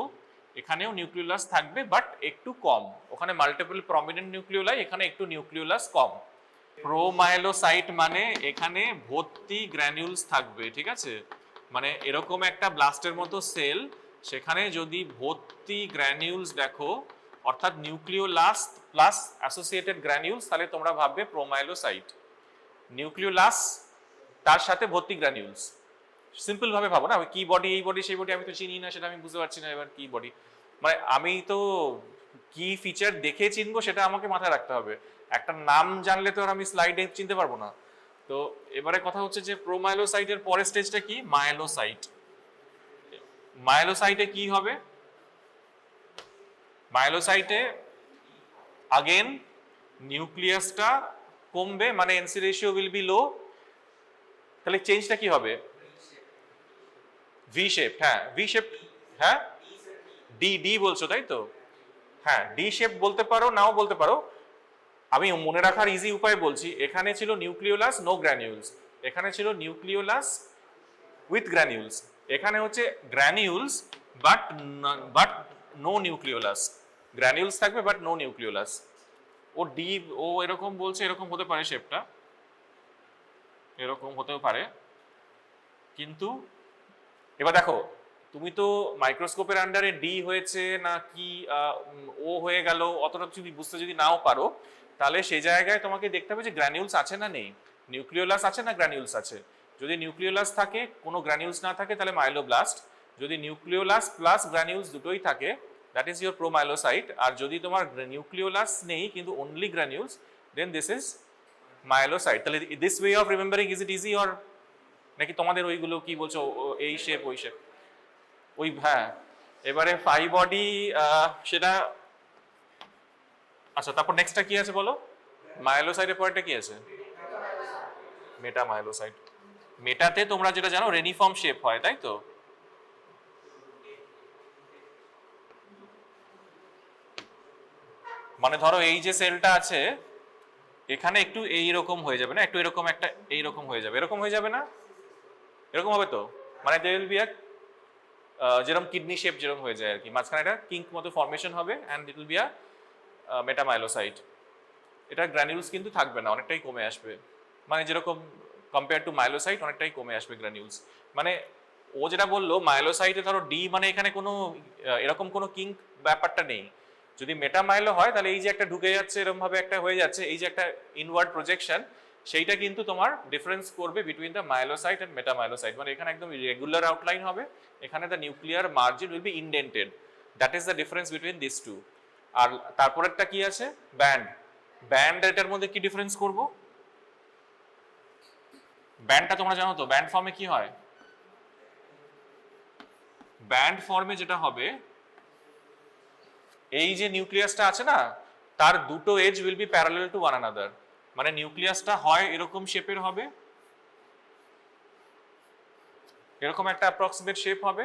S1: এখানেও নিউক্লিওলাস থাকবে, বাট একটু কম। ওখানে মাল্টিপল প্রমিনেন্ট নিউক্লিওলাই, এখানে একটু নিউক্লিওলাস কম। প্রোমাইলোসাইট মানে এখানে ভর্তি গ্র্যানিউলস থাকবে, ঠিক আছে, মানে এরকম একটা ব্লাস্টের মতো সেল, সেখানে যদি ভর্তি গ্র্যানিউলস দেখো, অর্থাৎ নিউক্লিওলাস প্লাস অ্যাসোসিয়েটেড গ্র্যানিউলস, তাহলে তোমরা ভাববে প্রোমাইলোসাইট। নিউক্লিওলাস তার সাথে ভর্তি গ্র্যানিউলস, সিম্পল ভাবে ভাবো না, কি বডি, এই বডি সেই বডি, আমি তো চিনি না, সেটা আমি বুঝতে পারছি না, এবার কি বডি, মানে আমি তো কি ফিচার দেখে চিনবো সেটা আমাকে মাথায় রাখতে হবে, একটা নাম জানলে তো আর আমি স্লাইডে চিনতে পারবো না। তো এবারে কথা হচ্ছে যে প্রোমাইলোসাইটের পরের স্টেজটা কি, মাইলোসাইট। মাইলোসাইটে কি হবে? মাইলোসাইটে আগেন নিউক্লিয়াসটা কমবে, মানে এনসি রেশিও উইল বি লো। তাহলে চেঞ্জটা কি হবে? V shape. হ্যাঁ, ভি শেপ। হ্যাঁ, ডি ডি বলছো তাই তো? হ্যাঁ, ডি শেপ বলতে পারো, নাও বলতে পারো। আমি মনে রাখার ইজি উপায় বলছি, এখানে ছিল নিউক্লিওলাস নো গ্র্যানিউলস, এখানে ছিল নিউক্লিওলাস উইথ গ্র্যানিউলস, এখানে হচ্ছে granules but but no nucleolus. Granules থাকবে বাট নো নিউক্লিওলাস। ও ডি, ও এরকম বলছে, এরকম হতে পারে শেপটা, এরকম হতেও পারে, কিন্তু এবার দেখো তুমি তো মাইক্রোস্কোপের আন্ডারে ডি হয়েছে না কি ও হয়ে গেল, অতটা যদি বুঝতে যদি নাও পারো, তাহলে সেই জায়গায় তোমাকে দেখতে হবে যে গ্র্যানিউলস আছে না নেই, নিউক্লিওলাস আছে না গ্র্যানিউলস আছে। যদি নিউক্লিওলাস থাকে, কোনো গ্র্যানিউলস না থাকে, তাহলে মাইলোব্লাস্ট। যদি নিউক্লিওলাস প্লাস গ্র্যানিউলস দুটোই থাকে, দ্যাট ইজ ইউর প্রোমাইলোসাইট। আর যদি তোমার নিউক্লিওলাস নেই কিন্তু only granules, then this is myelocyte. তাহলে this way of remembering is it easy, or নাকি তোমাদের ওইগুলো কি বলছো, এই শেপ ওই শেপ ওই? হ্যাঁ, এবারে ফাই বডি সেটা, আচ্ছা তারপর নেক্সটটা কি আছে বলো? মাইলোসাইটের পরেরটা কি আছে? মেটা মাইলোসাইট। মেটাতে তোমরা যেটা জানো রেনিফর্ম শেপ হয়, তাই তো? মানে ধরো এই যে সেলটা আছে এখানে একটু এইরকম হয়ে যাবে না, একটু এরকম একটা এইরকম হয়ে যাবে, এরকম হয়ে যাবে না, এরকম হবে তো, মানে দে উইল বি আ যেরকম কিডনি শেপ যেরকম হয়ে যায় আর কি, মাঝখানে একটা কিঙ্ক মতো ফর্মেশন হবে and it will be a metamyelocyte. এটা গ্র্যানিউলস কিন্তু থাকবে না, অনেকটাই কমে আসবে, মানে যেরকম কম্পেয়ার টু মাইলোসাইট অনেকটাই কমে আসবে গ্র্যানিউলস। মানে ও যেটা বললো মাইলোসাইটে ধরো ডি মানে এখানে কোনো এরকম কোনো কিঙ্ক ব্যাপারটা নেই। যদি মেটামাইলো হয় তাহলে এই যে একটা ঢুকে যাচ্ছে এরকম ভাবে একটা হয়ে যাচ্ছে, এই যে একটা ইনওয়ার্ড প্রজেকশন, সেইটা কিন্তু তোমার ডিফারেন্স করবে between the myelocyte and metamyelocyte. মানে এখানে একদম রেগুলার আউটলাইন হবে, এখানে the nuclear margin will be indented, that is the difference between this two. আর তারপরেরটা কি আছে, ব্যান্ড। ব্যান্ড এটার মধ্যে কি ডিফারেন্স করব, ব্যান্ডটা তোমরা জানো তো ব্যান্ড ফর্মে কি হয়, ব্যান্ড ফর্মে যেটা হবে এই যে নিউক্লিয়াসটা আছে না তার দুটো edge will be parallel to one another. মানে নিউক্লিয়াসটা হয় এরকম শেপের হবে, এরকম একটা অ্যাপ্রক্সিমেট শেপ হবে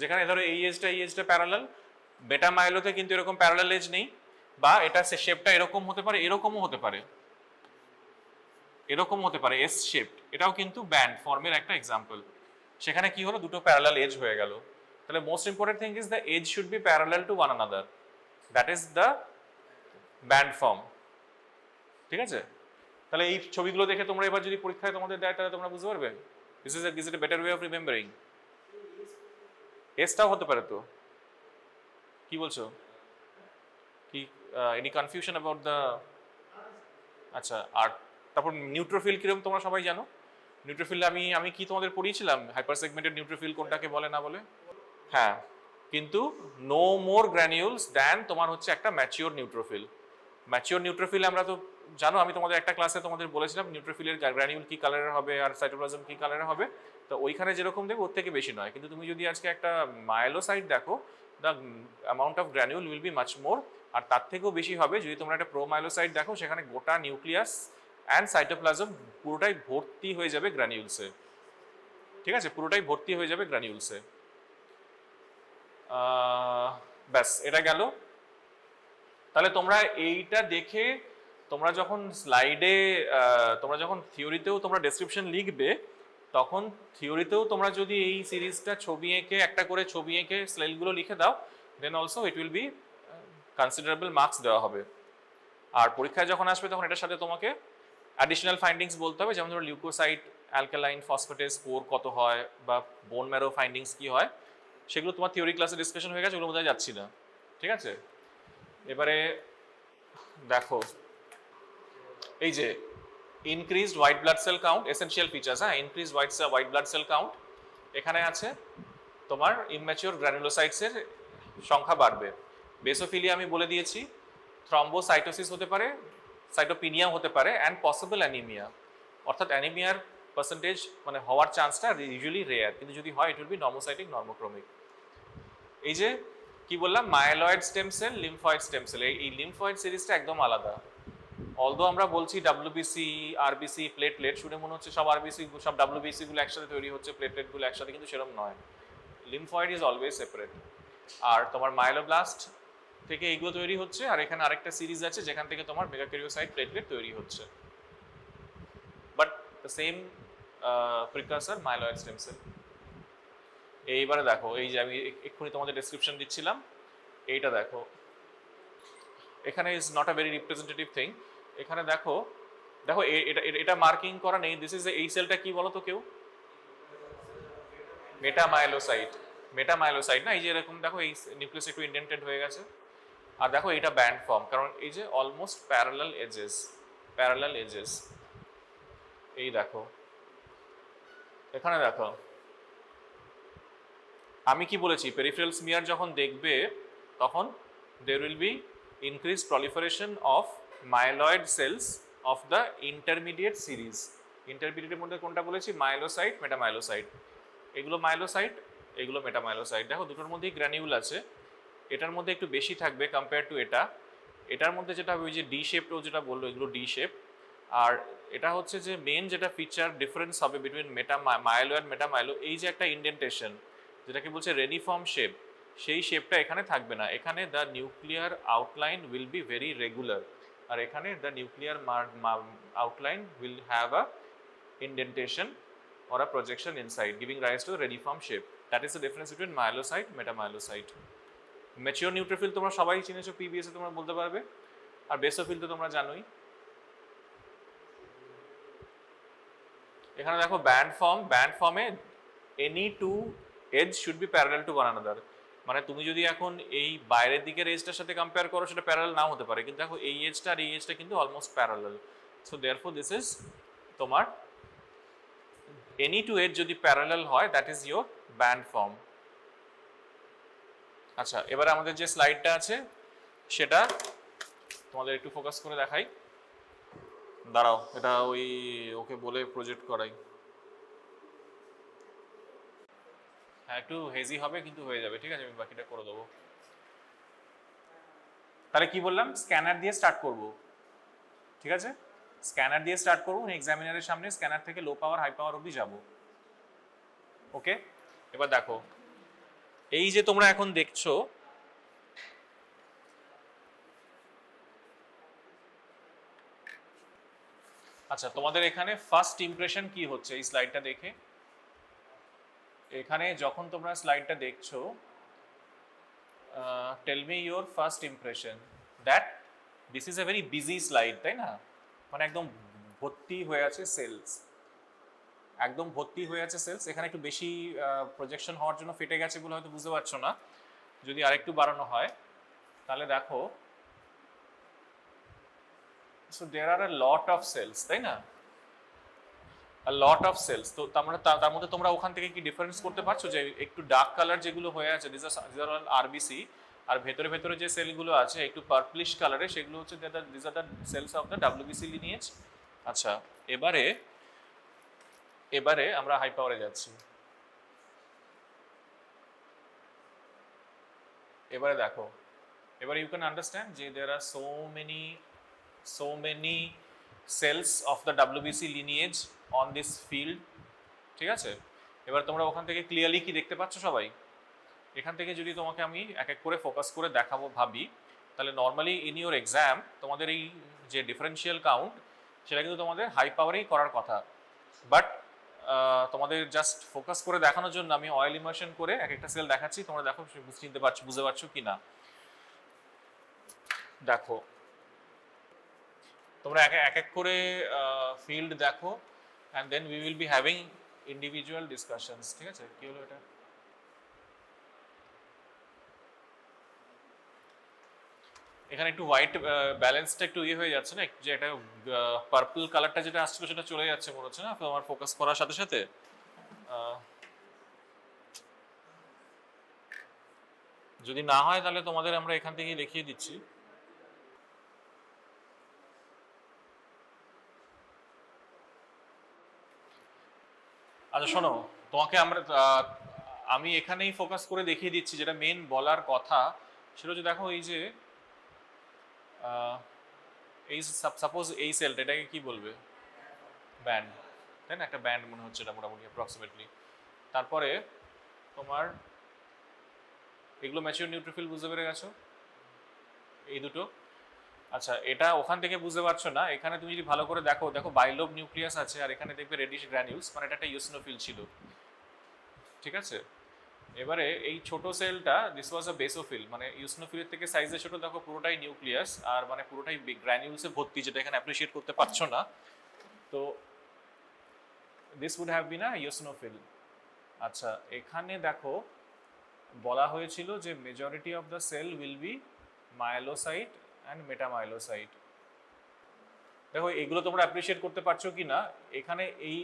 S1: যেখানে ধরো এই এজটা প্যারালাল। বেটা মাইলোতে কিন্তু এরকম প্যারালাল এজ নেই, বা এটা শেপটা এরকম হতে পারে, এরকমও হতে পারে, এরকম হতে পারে এস শেপ, এটাও কিন্তু ব্যান্ড ফর্মের একটা এক্সাম্পল। সেখানে কি হলো, দুটো প্যারালাল এজ হয়ে গেল। তাহলে most important thing is the edge should be parallel to one another, that is the band form. ঠিক আছে, তাহলে এই ছবিগুলো দেখে তোমরা এবার যদি পরীক্ষায় তোমাদের দেয় তাহলে তোমরা বুঝতে পারবে this is a better way of remembering. এসটাও হতে পারে তো, কি বলছো, কি এনি কনফিউশন অ্যাবাউট দ্য, আচ্ছা। আর তারপর নিউট্রোফিল কিরকম তোমরা সবাই জানো, নিউট্রোফিল আমি কি তোমাদের পড়িয়েছিলাম হাইপার সেগমেন্টেড নিউট্রোফিল কোনটাকে বলে না বলে। হ্যাঁ, কিন্তু নো মোর গ্র্যানিউলস দ্যান তোমার হচ্ছে একটা ম্যাচিওর নিউট্রোফিল। ম্যাচিওর নিউট্রোফিল আমরা তো জানো, আমি তোমাদের একটা ক্লাসে তোমাদের বলেছিলাম নিউট্রোফিলের গ্র্যানিউল কি কালারের হবে আর সাইটোপ্লাজম কি কালারের হবে, তো ওইখানে যেরকম দেখবে ওর থেকে বেশি নয়। কিন্তু তুমি যদি আজকে একটা মাইলোসাইট দেখো, the amount of granule will be much more, আর তার থেকেও বেশি হবে যদি তোমরা একটা প্রোমাইলোসাইট দেখো, সেখানে গোটা নিউক্লিয়াস অ্যান্ড সাইটোপ্লাজম পুরোটাই ভর্তি হয়ে যাবে গ্র্যানিউলসে। ঠিক আছে, পুরোটাই ভর্তি হয়ে যাবে গ্র্যানিউলসে। ব্যাস, এটা গেল। তাহলে তোমরা এইটা দেখে তোমরা যখন স্লাইডে তোমরা যখন থিওরিতেও তোমরা ডেসক্রিপশন লিখবে, তখন থিওরিতেও তোমরা যদি এই সিরিজটা ছবি এঁকে একটা করে ছবি এঁকে স্লাইডগুলো লিখে দাও, then also it will be considerable marks দেওয়া হবে। আর পরীক্ষায় যখন আসবে তখন এটার সাথে তোমাকে অ্যাডিশনাল ফাইন্ডিংস বলতে হবে, যেমন ধরো লিউকোসাইট অ্যালকালাইন ফসফেটের স্কোর কত হয়, বা বোন ম্যারো ফাইন্ডিংস কি হয়, সেগুলো তোমার থিওরি ক্লাসে ডিসকাশন হয়ে গেছে, ওগুলো বোঝা যাচ্ছি না। ঠিক আছে, এবারে দেখো এই যে increased white blood cell count, essential features. হ্যাঁ, increased white blood cell count, এখানে আছে তোমার ইমম্যাচিওর গ্র্যানুলোসাইটসের সংখ্যা বাড়বে। বেসোফিলিয়া আমি বলে দিয়েছি, থ্রম্বোসাইটোসিস হতে পারে, সাইটোপিনিয়া হতে পারে, অ্যান্ড পসিবল অ্যানিমিয়া। অর্থাৎ অ্যানিমিয়ার পার্সেন্টেজ মানে হওয়ার চান্সটা ইউজুয়ালি রেয়ার, কিন্তু যদি হয় ইট উইল বি নর্মোসাইটিক নর্মোক্রমিক। এই যে কি বললাম, myeloid stem sell, lymphoid stem cell, এই লিম্ফয়েড সিরিজটা একদম আলাদা। অলদো আমরা বলছি ডাব্লিউবিসি, আরবিসি, প্লেটলেট, শুনে মনে হচ্ছে সব আরবিসি সব ডাব্লিউবিসি গুলো একসাথে তৈরি হচ্ছে, প্লেটলেট গুলো একসাথে, কিন্তু সেরকম নয়। Lymphoid is always separate. আর তোমার মাইলোব্লাস্ট থেকে এইগুলো তৈরি হচ্ছে, আর এখানে আরেকটা সিরিজ আছে যেখান থেকে তোমার মেগাক্যারিওসাইট প্লেটলেট তৈরি হচ্ছে, but the same precursor myeloid stem cell. এইবারে দেখো, এই যে আমি এক্ষুনি তোমাদের ডেসক্রিপশন দিচ্ছিলাম, এইটা দেখো, এখানে is not a very representative thing. এখানে দেখো দেখো এটা মার্কিং করা নেই, দিস ইজ এই সেলটা কি বলো তো কেউ, মেটামাইলোসাইট। মেটামাইলোসাইট না, এই যে এরকম দেখো এই নিউক্লিয়াস একটু ইন্ডেন্টেড হয়ে গেছে। আর দেখো এটা ব্যান্ড ফর্ম, কারণ এই যে almost parallel edges, parallel edges. এই দেখো এখানে দেখো, আমি কি বলেছি, পেরিফেরাল স্মিয়ার যখন দেখবে তখন there will be increased proliferation of myeloid cells of the intermediate series. ইন্টারমিডিয়েটের মধ্যে কোনটা বলেছি, মাইলোসাইট, মেটামাইলোসাইট। এগুলো মাইলোসাইট, এগুলো মেটামাইলোসাইট। দেখো দুটোর মধ্যেই গ্র্যানিউল আছে, এটার মধ্যে একটু বেশি থাকবে কম্পেয়ার টু এটা। এটার মধ্যে যেটা হবে ওই যে ডি শেপ, ও যেটা বললো এগুলো ডি শেপ। আর এটা হচ্ছে যে মেন যেটা ফিচার ডিফারেন্স হবে বিটুইন মাইলো অ্যান্ড মেটামাইলো, এই যে একটা ইন্ডেন্টেশন যেটাকে বলছে রেনিফর্ম শেপ, সেই শেপটা এখানে থাকবে না, এখানে the nuclear outline will be very regular, আর এখানে the nuclear outline will have a indentation or a projection inside, giving rise to a reniform shape. That is the difference between myelocyte, metamyelocyte. Mature neutrophil তোমরা সবাই চিনেছো, PBS এ তোমরা বলতে পারবে, আর basophil তো তোমরা জানোই। এখানে দেখো ব্যান্ড ফর্মে any two edge should be parallel to one another, মানে তুমি যদি এখন এই বাইরের দিকের এজটার সাথে কম্পেয়ার করো সেটা প্যারালাল নাও হতে পারে, কিন্তু দেখো এই এজটা আর এই এজটা কিন্তু almost parallel. So therefore this is তোমার এনি টু এজ যদি প্যারালাল হয় that is your band form. আচ্ছা, এবারে আমাদের যে স্লাইডটা আছে সেটা তোমাদের একটু ফোকাস করে দেখাই, দাঁড়াও এটা ওই ওকে বলে প্রজেক্ট করাই। হ্যাঁ একটু হেজি হবে কিন্তু হয়ে যাবে, ঠিক আছে, আমি বাকিটা করে দেবো। তাহলে কি বললাম, স্ক্যানার দিয়ে স্টার্ট করব, ঠিক আছে, স্ক্যানার দিয়ে স্টার্ট করবো, এক্সামিনারের সামনে স্ক্যানার থেকে লো পাওয়ার হাই পাওয়ার অবধি যাব। ওকে, এবার দেখো এই যে তোমরা এখন দেখছো, আচ্ছা তোমাদের এখানে ফার্স্ট ইমপ্রেশন কি হচ্ছে এই স্লাইডটা দেখে? এখানে যখন তোমরা স্লাইডটা দেখছো, tell me your first impression that this is a very busy slide, তাই না? মানে একদম ভর্তি হয়ে আছে সেলস, একদম ভর্তি হয়ে আছে সেলস। এখানে একটু বেশি প্রজেকশন হওয়ার জন্য ফেটে গেছে বলে হয়তো বুঝতে পারছো না, যদি আরেকটু বাড়ানো হয় তাহলে দেখো, so there are a lot of cells, তাই না, a lot of cells। তো তার মধ্যে তোমরা ওখান থেকে কি ডিফারেন্স করতে পারছো যে একটু ডার্ক কালার যেগুলো হয়ে আছে দিস আর অল আরবিসি, আর ভেতরে ভেতরে যে সেলগুলো আছে একটু পার্পলিশ কালারে সেগুলো হচ্ছে this are the cells of the WBC lineage. আচ্ছা, এবারে এবারে আমরা হাই পাওয়ারে যাচ্ছি। এবারে দেখো, এবারে ইউ ক্যান আন্ডারস্ট্যান্ড যে দেয়ার আর so many cells of the WBC lineage on this field, ঠিক আছে। এবার তোমরা ওখান থেকে ক্লিয়ারলি কি দেখতে পাচ্ছ সবাই? এখান থেকে যদি তোমাকে আমি এক এক করে ফোকাস করে দেখাবো ভাবি, তাহলে নর্মালি ইন ইউর এক্সাম তোমাদের এই যে ডিফারেন্সিয়াল কাউন্ট সেটা কিন্তু তোমাদের হাই পাওয়ারেই করার কথা, বাট তোমাদের জাস্ট ফোকাস করে দেখানোর জন্য আমি অয়েল ইমার্শন করে এক একটা সেল দেখাচ্ছি, তোমরা দেখো চিনতে পারছো, বুঝতে পারছো কি না। দেখো তোমরা এক এক করে ফিল্ড দেখো, and then we will be having individual discussions, ঠিক আছে। কি হলো এটা? এখানে একটু হোয়াইট ব্যালেন্সটা একটু ইয়ে হয়ে যাচ্ছে না, যে একটা পার্পল কালারটা যেটা আসছিল সেটা চলে যাচ্ছে মনে হচ্ছে না তোমার ফোকাস করার সাথে সাথে। যদি না হয় তাহলে তোমাদের আমরা এখান থেকেই দেখিয়ে দিচ্ছি। আচ্ছা শোনো, তোমাকে আমি এখানেই ফোকাস করে দেখিয়ে দিচ্ছি যেটা মেন বলার কথা, সেটা হচ্ছে দেখো এই যে এই সাপোজ এই সেলটা, এটাকে কি বলবে? ব্যান্ড, তাই না? একটা ব্যান্ড মনে হচ্ছে এটা মোটামুটি অ্যাপ্রক্সিমেটলি। তারপরে তোমার এগুলো ম্যাচিওর নিউট্রোফিল বুঝতে পেরে গেছো, এই দুটো। আচ্ছা, এটা ওখান থেকে বুঝতে পারছো না, এখানে তুমি যদি ভালো করে দেখো, দেখো বাইলোব নিউক্লিয়াস আছে আর এখানে দেখবে রেডিশ গ্র্যানিউলস, মানে এটা একটা ইওসিনোফিল ছিল, ঠিক আছে। এবারে এই ছোট সেলটা দিস ওয়াজ আ বেসোফিল, মানে ইওসিনোফিলের থেকে সাইজে ছোট, দেখো পুরোটাই নিউক্লিয়াস আর মানে পুরোটাই গ্র্যানিউলসে ভর্তি, যেটা এখানে অ্যাপ্রিশিয়েট করতে পারছো না। তো this would have been a eosinophil. আচ্ছা, এখানে দেখো বলা হয়েছিল যে majority of the cell will be myelocyte and metamyelocyte. দেখো এগুলো তোমরা অ্যাপ্রিশিয়েট করতে পারছো কি না, এখানে এই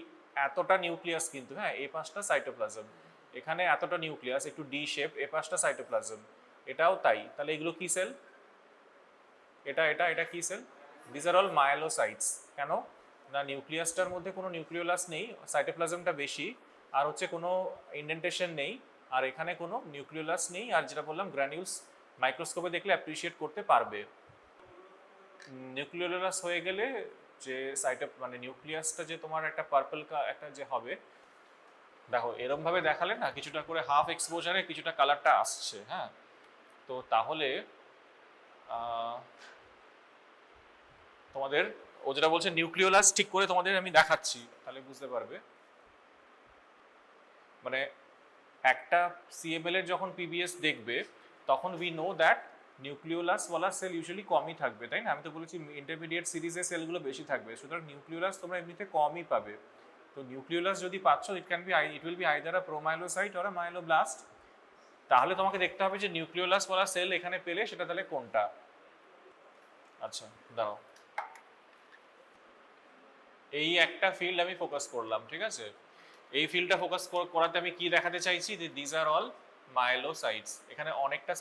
S1: এতটা নিউক্লিয়াস কিন্তু, হ্যাঁ এই পাঁচটা সাইটোপ্লাজম, এখানে এতটা নিউক্লিয়াস একটু ডি শেপ, এ পাঁচটা সাইটোপ্লাজম, এটাও তাই। তাহলে এগুলো কি সেল? এটা এটা এটা কি cell? This are all myelocytes. কেন না, নিউক্লিয়াসটার মধ্যে কোনো নিউক্লিওলাস নেই, সাইটোপ্লাজমটা বেশি, আর হচ্ছে কোনো ইন্ডেন্টেশন নেই, আর এখানে কোনো নিউক্লিওলাস নেই, আর যেটা বললাম গ্র্যানিউলস মাইক্রোস্কোপে দেখলে অ্যাপ্রিশিয়েট করতে পারবে। নিউক্লিওলাস হয়ে গেলে যে মানে নিউক্লিয়াসটা যে তোমার একটা পার্পল একটা যে হবে, দেখো এরম ভাবে দেখালে না কিছুটা করে হাফ এক্সপোজারে কিছুটা কালারটা আসছে, হ্যাঁ। তো তাহলে তোমাদের ও যেটা বলছে নিউক্লিওলাস ঠিক করে তোমাদের আমি দেখাচ্ছি, তাহলে বুঝতে পারবে। মানে একটা সিএমএল এর যখন পিবিএস দেখবে তখন উই নো দ্যাট নিউক্লিওলাস ওয়ালা সেল ইউজুয়ালি কমই থাকবে, তাই না? আমি তো বলেছি ইন্টারমিডিয়েট সিরিজের সেলগুলো বেশি থাকবে, সুতরাং নিউক্লিওলাস তোমরা এমনিতে কমই পাবে। তো নিউক্লিওলাস যদি পাচ্ছ it will be either a promyelocyte or a myeloblast. তাহলে তোমাকে দেখতে হবে যে নিউক্লিওলাস ওয়ালা সেল এখানে পেলে সেটা তাহলে কোনটা। আচ্ছা দাঁড়াও, এই একটা ফিল্ড আমি ফোকাস করলাম, ঠিক আছে। এই ফিল্ডটা ফোকাস করাতে আমি কি দেখাতে চাইছি যে দিজ আর অল মাইলোসাইটস। এখানে অনেকটা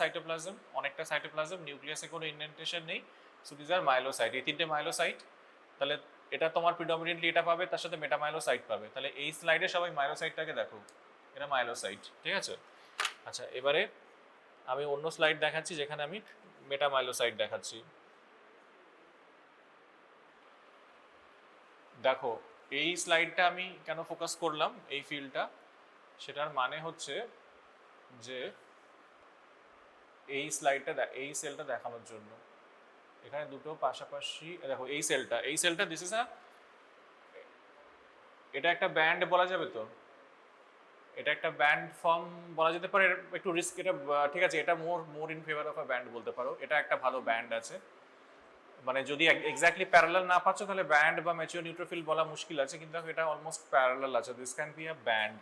S1: সাইটোপ্লাজম নিউক্লিয়াসে কোনো ইনডেন্টেশন নেই, সো দিজ আর মাইলোসাইট। এই তিনটে মাইলোসাইট, তাহলে এটা তোমার প্রিডমিনেন্টলি এটা পাবে, তার সাথে মেটামাইলোসাইট পাবে। তাহলে এই স্লাইডে সবাই মাইলোসাইটটাকে দেখো, এটা মাইলোসাইট, ঠিক আছে। আচ্ছা এবারে আমি অন্য স্লাইড দেখাচ্ছি যেখানে আমি মেটামাইলোসাইট দেখাচ্ছি। দেখো এই স্লাইডটা আমি কেন ফোকাস করলাম এই ফিল্ডটা, সেটার মানে হচ্ছে যে এই এই সেলটা দেখানোর জন্য। এখানে দুটো পাশাপাশি দেখো, এই সেলটা দিস ইজ এটা একটা ব্যান্ড বলা যাবে তো, এটা একটা ব্যান্ড ফর্ম বলা যেতে পারে, একটু রিস্ক এটা, ঠিক আছে, এটা more in favour of a band বলতে পারো। এটা একটা ভালো ব্যান্ড আছে, মানে যদি এক্স্যাক্টলি প্যারালাল না পাচ্ছ তাহলে ব্যান্ড বা ম্যাচিওর নিউট্রোফিল বলা মুশকিল আছে, কিন্তু এটা অলমোস্ট প্যারালাল আছে, this can be a band.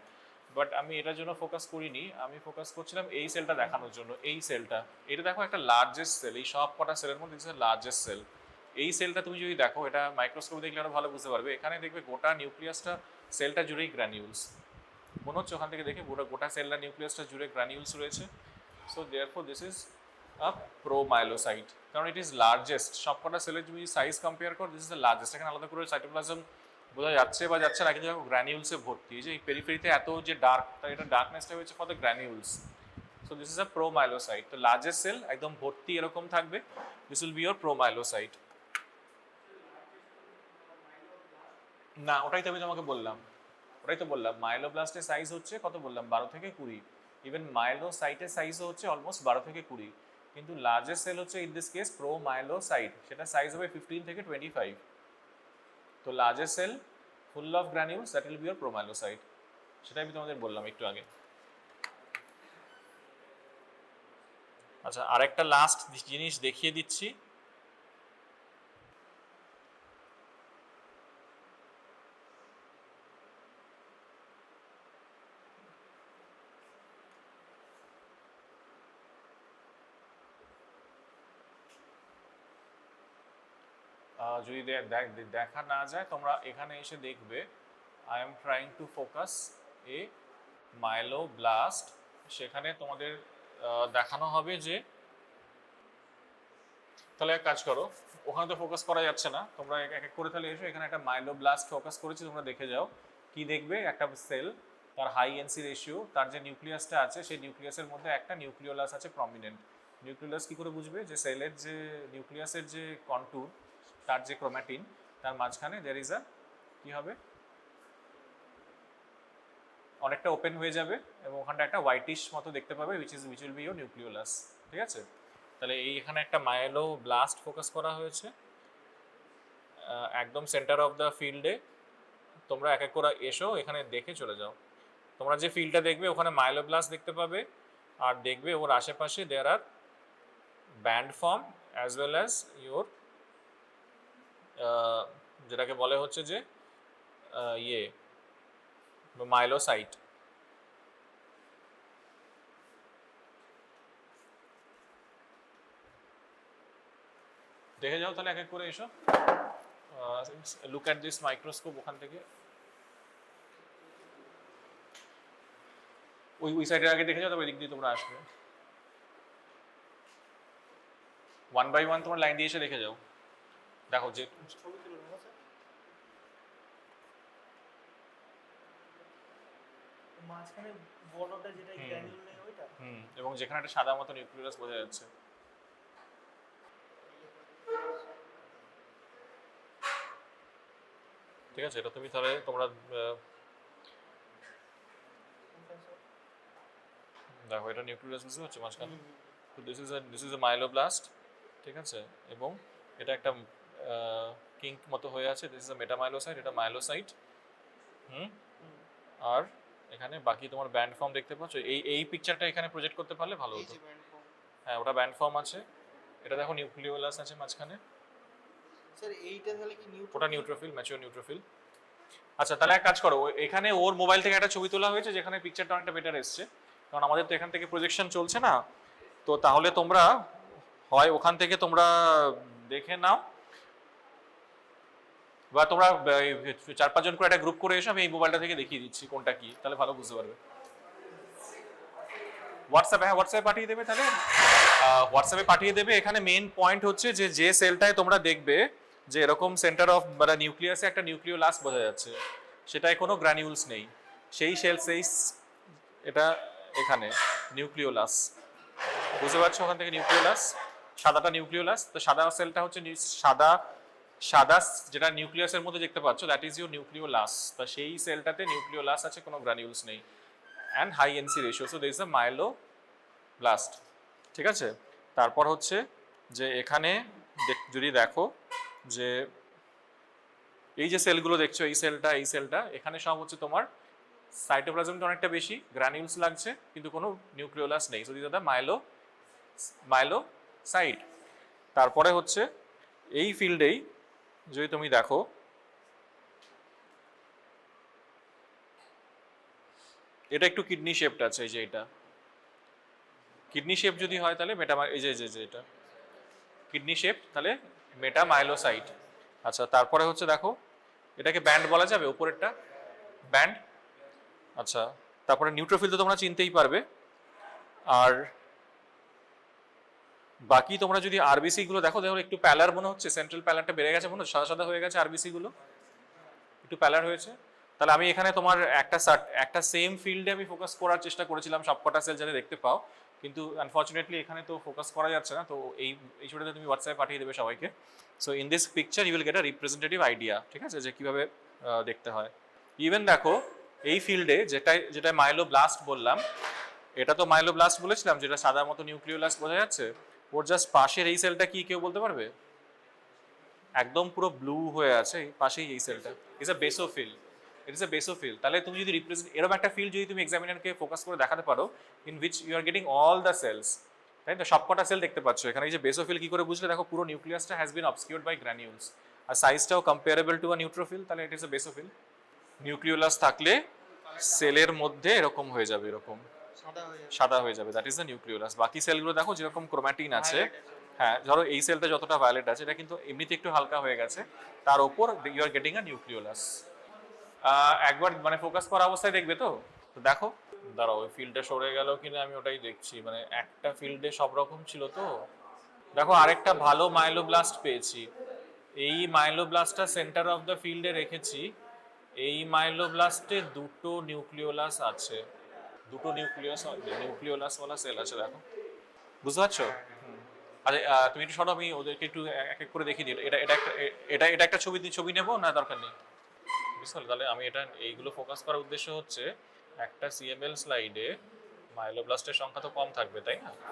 S1: But আমি এটার জন্য ফোকাস করিনি, আমি ফোকাস করছিলাম এই সেলটা দেখানোর জন্য। এই সেলটা, এটা দেখো একটা লার্জেস্ট সেল, এই সব কটা সেলের মধ্যে দিস লার্জেস্ট সেল। এই সেলটা তুমি যদি দেখো, এটা মাইক্রোস্কোপে দেখলে আরো ভালো বুঝতে পারবে। এখানে দেখবে গোটা নিউক্লিয়াসটা সেলটা জুড়েই গ্র্যানিউলস, মনে হচ্ছে ওখান থেকে দেখে গোটা সেলটা নিউক্লিয়াসটা জুড়ে গ্র্যানিউলস রয়েছে। So therefore this is a promyelocyte, কারণ ইট ইজ লার্জেস্ট। সবকটা সেলের যদি সাইজ কম্পেয়ার করো, দিস ইজ দ্য লার্জেস্ট। এখানে আলাদা করে সাইটোপ্লাজম বোঝা যাচ্ছে বা যাচ্ছে না, কিন্তু গ্র্যানিউলসে ভর্তি। যে এই পেরিফেরিতে এত যে ডার্ক, তার এটা ডার্কনেসটা হচ্ছে for the granules. So this is a promyelocyte. তো লার্জেস্ট সেল একদম ভর্তি এরকম থাকবে, this will be your promyelocyte. না, ওটাই তো আমি তোমাকে বললাম, মাইলোব্লাস্টের সাইজ হচ্ছে কত বললাম, 12 থেকে 20। ইভেন মাইলোসাইটের সাইজও হচ্ছে অলমোস্ট 12 থেকে 20, কিন্তু লার্জেস্ট সেল হচ্ছে ইন দিস কেস প্রোমাইলোসাইট, সেটা সাইজ হবে 15 থেকে 25। তো largest cell full of granules, that will be your promyelocyte. সেটাই আমি তোমাদের বললাম একটু আগে। আচ্ছা আরেকটা লাস্ট জিনিস দেখিয়ে দিচ্ছি। যদি দেখা না যায়, তোমরা এখানে এসে দেখবে I am trying to focus এ মাইলোব্লাস্ট। সেখানে তোমাদের দেখানো হবে যে, তাহলে এক কাজ করো, ওখানে তো ফোকাস করা যাচ্ছে না, তোমরা এক এক করে তাহলে এসো। এখানে একটা মাইলোব্লাস্ট ফোকাস করেছি, তোমরা দেখে যাও। কি দেখবে, একটা সেল, তার হাই এনসি রেশিও, তার যে নিউক্লিয়াসটা আছে সেই নিউক্লিয়াসের মধ্যে একটা নিউক্লিওলাস আছে প্রমিনেন্ট। নিউক্লিওলাস কি করে বুঝবে, যে সেলের যে নিউক্লিয়াসের যে কন্টুর, তার যে ক্রোম্যাটিন, তার মাঝখানে দের ইজ আ কি হবে, অনেকটা ওপেন হয়ে যাবে এবং ওখানটা একটা হোয়াইটিশ মতো দেখতে পাবে, which will be your nucleolus, ঠিক আছে। তাহলে এই এখানে একটা মাইলোব্লাস্ট ফোকাস করা হয়েছে একদম সেন্টার অফ দ্য ফিল্ডে। তোমরা এক এক করে এসো, এখানে দেখে চলে যাও। তোমরা যে ফিল্ডটা দেখবে ওখানে মাইলোব্লাস্ট দেখতে পাবে, আর দেখবে ওর আশেপাশে there are band form as well as your যেটাকে বলে হচ্ছে যে ইয়ে মাইলোসাইট। দেখে যাও তাহলে এক এক করে এসো। লুক অ্যাট দিস মাইক্রোস্কোপ, ওখান থেকে ওই সাইডের আগে দেখে যাও, তবে দিক দিয়ে তোমরা আসবে। 1 বাই 1 তোমার লাইন দিয়ে এসে দেখে যাও। দেখো যে
S2: মাঝখানে বড়টা যেটা গ্র্যানুল নেই ওইটা,
S1: এবং যেখানে একটা সাদা মতো নিউক্লিয়াস বোঝা যাচ্ছে। ঠিক আছে, এটা তুমি তাহলে তোমরা দেখো এটা নিউক্লিয়াস বুঝতে পারছো মাঝখানে, তো দিস ইজ এ মাইলোব্লাস্ট, ঠিক আছে, এবং এটা একটা কিঙ্ক মতো হয়ে আছে, দিস ইজ এ মেটামাইলোসাইট, এটা মাইলোসাইট। আর এখানে বাকি তোমার ব্যান্ড ফর্ম দেখতে পাচ্ছ, এই পিকচারটা এখানে প্রজেক্ট করতে পারলে ভালো হতো। হ্যাঁ ওটা ব্যান্ড ফর্ম আছে, এটা দেখো নিউক্লিওলাস আছে মাঝখানে,
S2: স্যার এইটা তাহলে কি
S1: ওটা নিউট্রোফিল, ম্যাচিওর নিউট্রোফিল। আচ্ছা তাহলে এক কাজ করো, এখানে ওর মোবাইল থেকে একটা ছবি তোলা হয়েছে যেখানে পিকচারটা অনেকটা বেটার এসছে, কারণ আমাদের তো এখান থেকে প্রজেকশন চলছে না, তো তাহলে তোমরা হয় ওখান থেকে তোমরা দেখে নাও, বা তোমরা 4-5 জন করে একটা গ্রুপ করে এসো, আমি এই মোবাইলটা থেকে দেখিয়ে দিচ্ছি কোনটা কি, তাহলে ভালো বুঝতে পারবে। হোয়াটসঅ্যাপে পাঠিয়ে দেবে, তাহলে হোয়াটসঅ্যাপে পাঠিয়ে দেবে। এখানে মেইন পয়েন্ট হচ্ছে যে সেলটায় তোমরা দেখবে যে এরকম সেন্টার অফ মানে নিউক্লিয়াসে একটা নিউক্লিওলাস বোঝা যাচ্ছে, সেটায় কোনো গ্র্যানিউলস নেই, সেই এটা এখানে নিউক্লিওলাস, বুঝতে পারছো, ওখান থেকে নিউক্লিওলাস, সাদাটা নিউক্লিওলাস, তো সাদা সেলটা হচ্ছে সাদা যেটা নিউক্লিয়াসের মধ্যে দেখতে পাচ্ছ, দ্যাট ইজ ইউর নিউক্লিওলাস, তো সেই সেলটাতে নিউক্লিওলাস আছে, কোনো গ্র্যানিউলস নেই, and high NC ratio, so there is a myeloblast, ঠিক আছে। তারপর হচ্ছে যে এখানে যদি দেখো যে এই যে সেলগুলো দেখছো, এই সেলটা এখানে সব হচ্ছে তোমার সাইটোপ্লাজমটা অনেকটা বেশি, গ্র্যানিউলস লাগছে কিন্তু কোনো নিউক্লিওলাস নেই, সো দিস আর দ্য মাইলোসাইট। তারপরে হচ্ছে এই ফিল্ডেই যদি তুমি দেখো এটা একটু কিডনি শেপড আছে, এই যে এটা কিডনি শেপ যদি হয় তাহলে এই যে এটা কিডনি শেপ, তাহলে মেটামাইলোসাইট। আচ্ছা তারপরে হচ্ছে দেখো এটাকে ব্যান্ড বলা যাবে, উপরেরটা ব্যান্ড। আচ্ছা তারপরে নিউট্রোফিল তো তোমরা চিনতেই পারবে, আর বাকি তোমরা যদি আরবিসি গুলো দেখো একটু প্যালার মনে হচ্ছে, সেন্ট্রাল প্যালারটা বেড়ে গেছে, মনে হচ্ছে সাদা সাদা হয়ে গেছে, আরবিসি গুলো একটু প্যালার হয়েছে। তাহলে আমি এখানে তোমার একটা সেম ফিল্ডে আমি ফোকাস করার চেষ্টা করেছিলাম, সবকটা সেল যাতে দেখতে পাও, কিন্তু আনফর্চুনেটলি এখানে তো ফোকাস করা যাচ্ছে না, তো এই ছবিটা তুমি হোয়াটসঅ্যাপে পাঠিয়ে দেবে সবাইকে। So in this picture you will get a representative idea, ঠিক আছে, যে কিভাবে দেখতে হয়। ইভেন দেখো এই ফিল্ডে যেটা মাইলোব্লাস্ট বললাম, এটা তো মাইলোব্লাস্ট বলেছিলাম, যেটা সাদা মতো নিউক্লিওলাস বোঝা যাচ্ছে, ওর জাস্ট পাশের এই সেলটা কি কেউ বলতে পারবে? একদম পুরো ব্লু হয়ে আছে পাশেই এই সেলটা, is a basophil, it is a basophil. তাহলে তুমি যদি এরকম একটা ফিল্ড যদি তুমি এক্সামিনারকে ফোকাস করে দেখাতে পারো, in which you are getting all the cells, তাই তো, সবকটা সেল দেখতে পাচ্ছ এখানে। এই যে বেসোফিল কি করে বুঝলে, দেখো পুরো নিউক্লিয়াসটা has been obscured by granules, আর সাইজটাও কম্পেয়ারেবল টু আ নিউট্রোফিল, তাহলে it is a basophil. Nucleolus থাকলে সেলের মধ্যে এরকম হয়ে যাবে, এরকম সাদা হয়ে যাবে, দ্যাট ইজ দ্য নিউক্লিওলাস। বাকি সেলগুলো দেখো যেরকম ক্রোম্যাটিন আছে, হ্যাঁ ধরো এই সেলটা যতটা ভায়োলেট আছে, এটা কিন্তু এমনিতে একটু হালকা হয়ে গেছে, তার উপর you are getting a nucleolus. একবার মানে ফোকাস করা অবস্থায় দেখবে তো দেখো, দাঁড়াও ওই ফিল্ডটা সরে গেল কিনা আমি ওটাই দেখছি, মানে একটা ফিল্ডে সব রকম ছিল তো। দেখো আরেকটা ভালো মাইলোব্লাস্ট পেয়েছি, এই মাইলোব্লাস্টটা সেন্টার অফ দ্য ফিল্ডে রেখেছি, এই মাইলোব্লাস্টে দুটো নিউক্লিওলাস আছে, দুটো নিউক্লিওলাসওয়ালা সেল আছে, দেখো বুঝতে পারছো? আরে তুমি একটু সরো, আমি ওদেরকে একটু এক এক করে দেখিয়ে দিই। এটা একটা ছবি নেবো না, দরকার নেই, বুঝতে পারলে? তাহলে আমি এইগুলো ফোকাস করার উদ্দেশ্য হচ্ছে একটা সিএমএল স্লাইডে মাইলোব্লাস্টের সংখ্যা তো কম থাকবে, তাই না?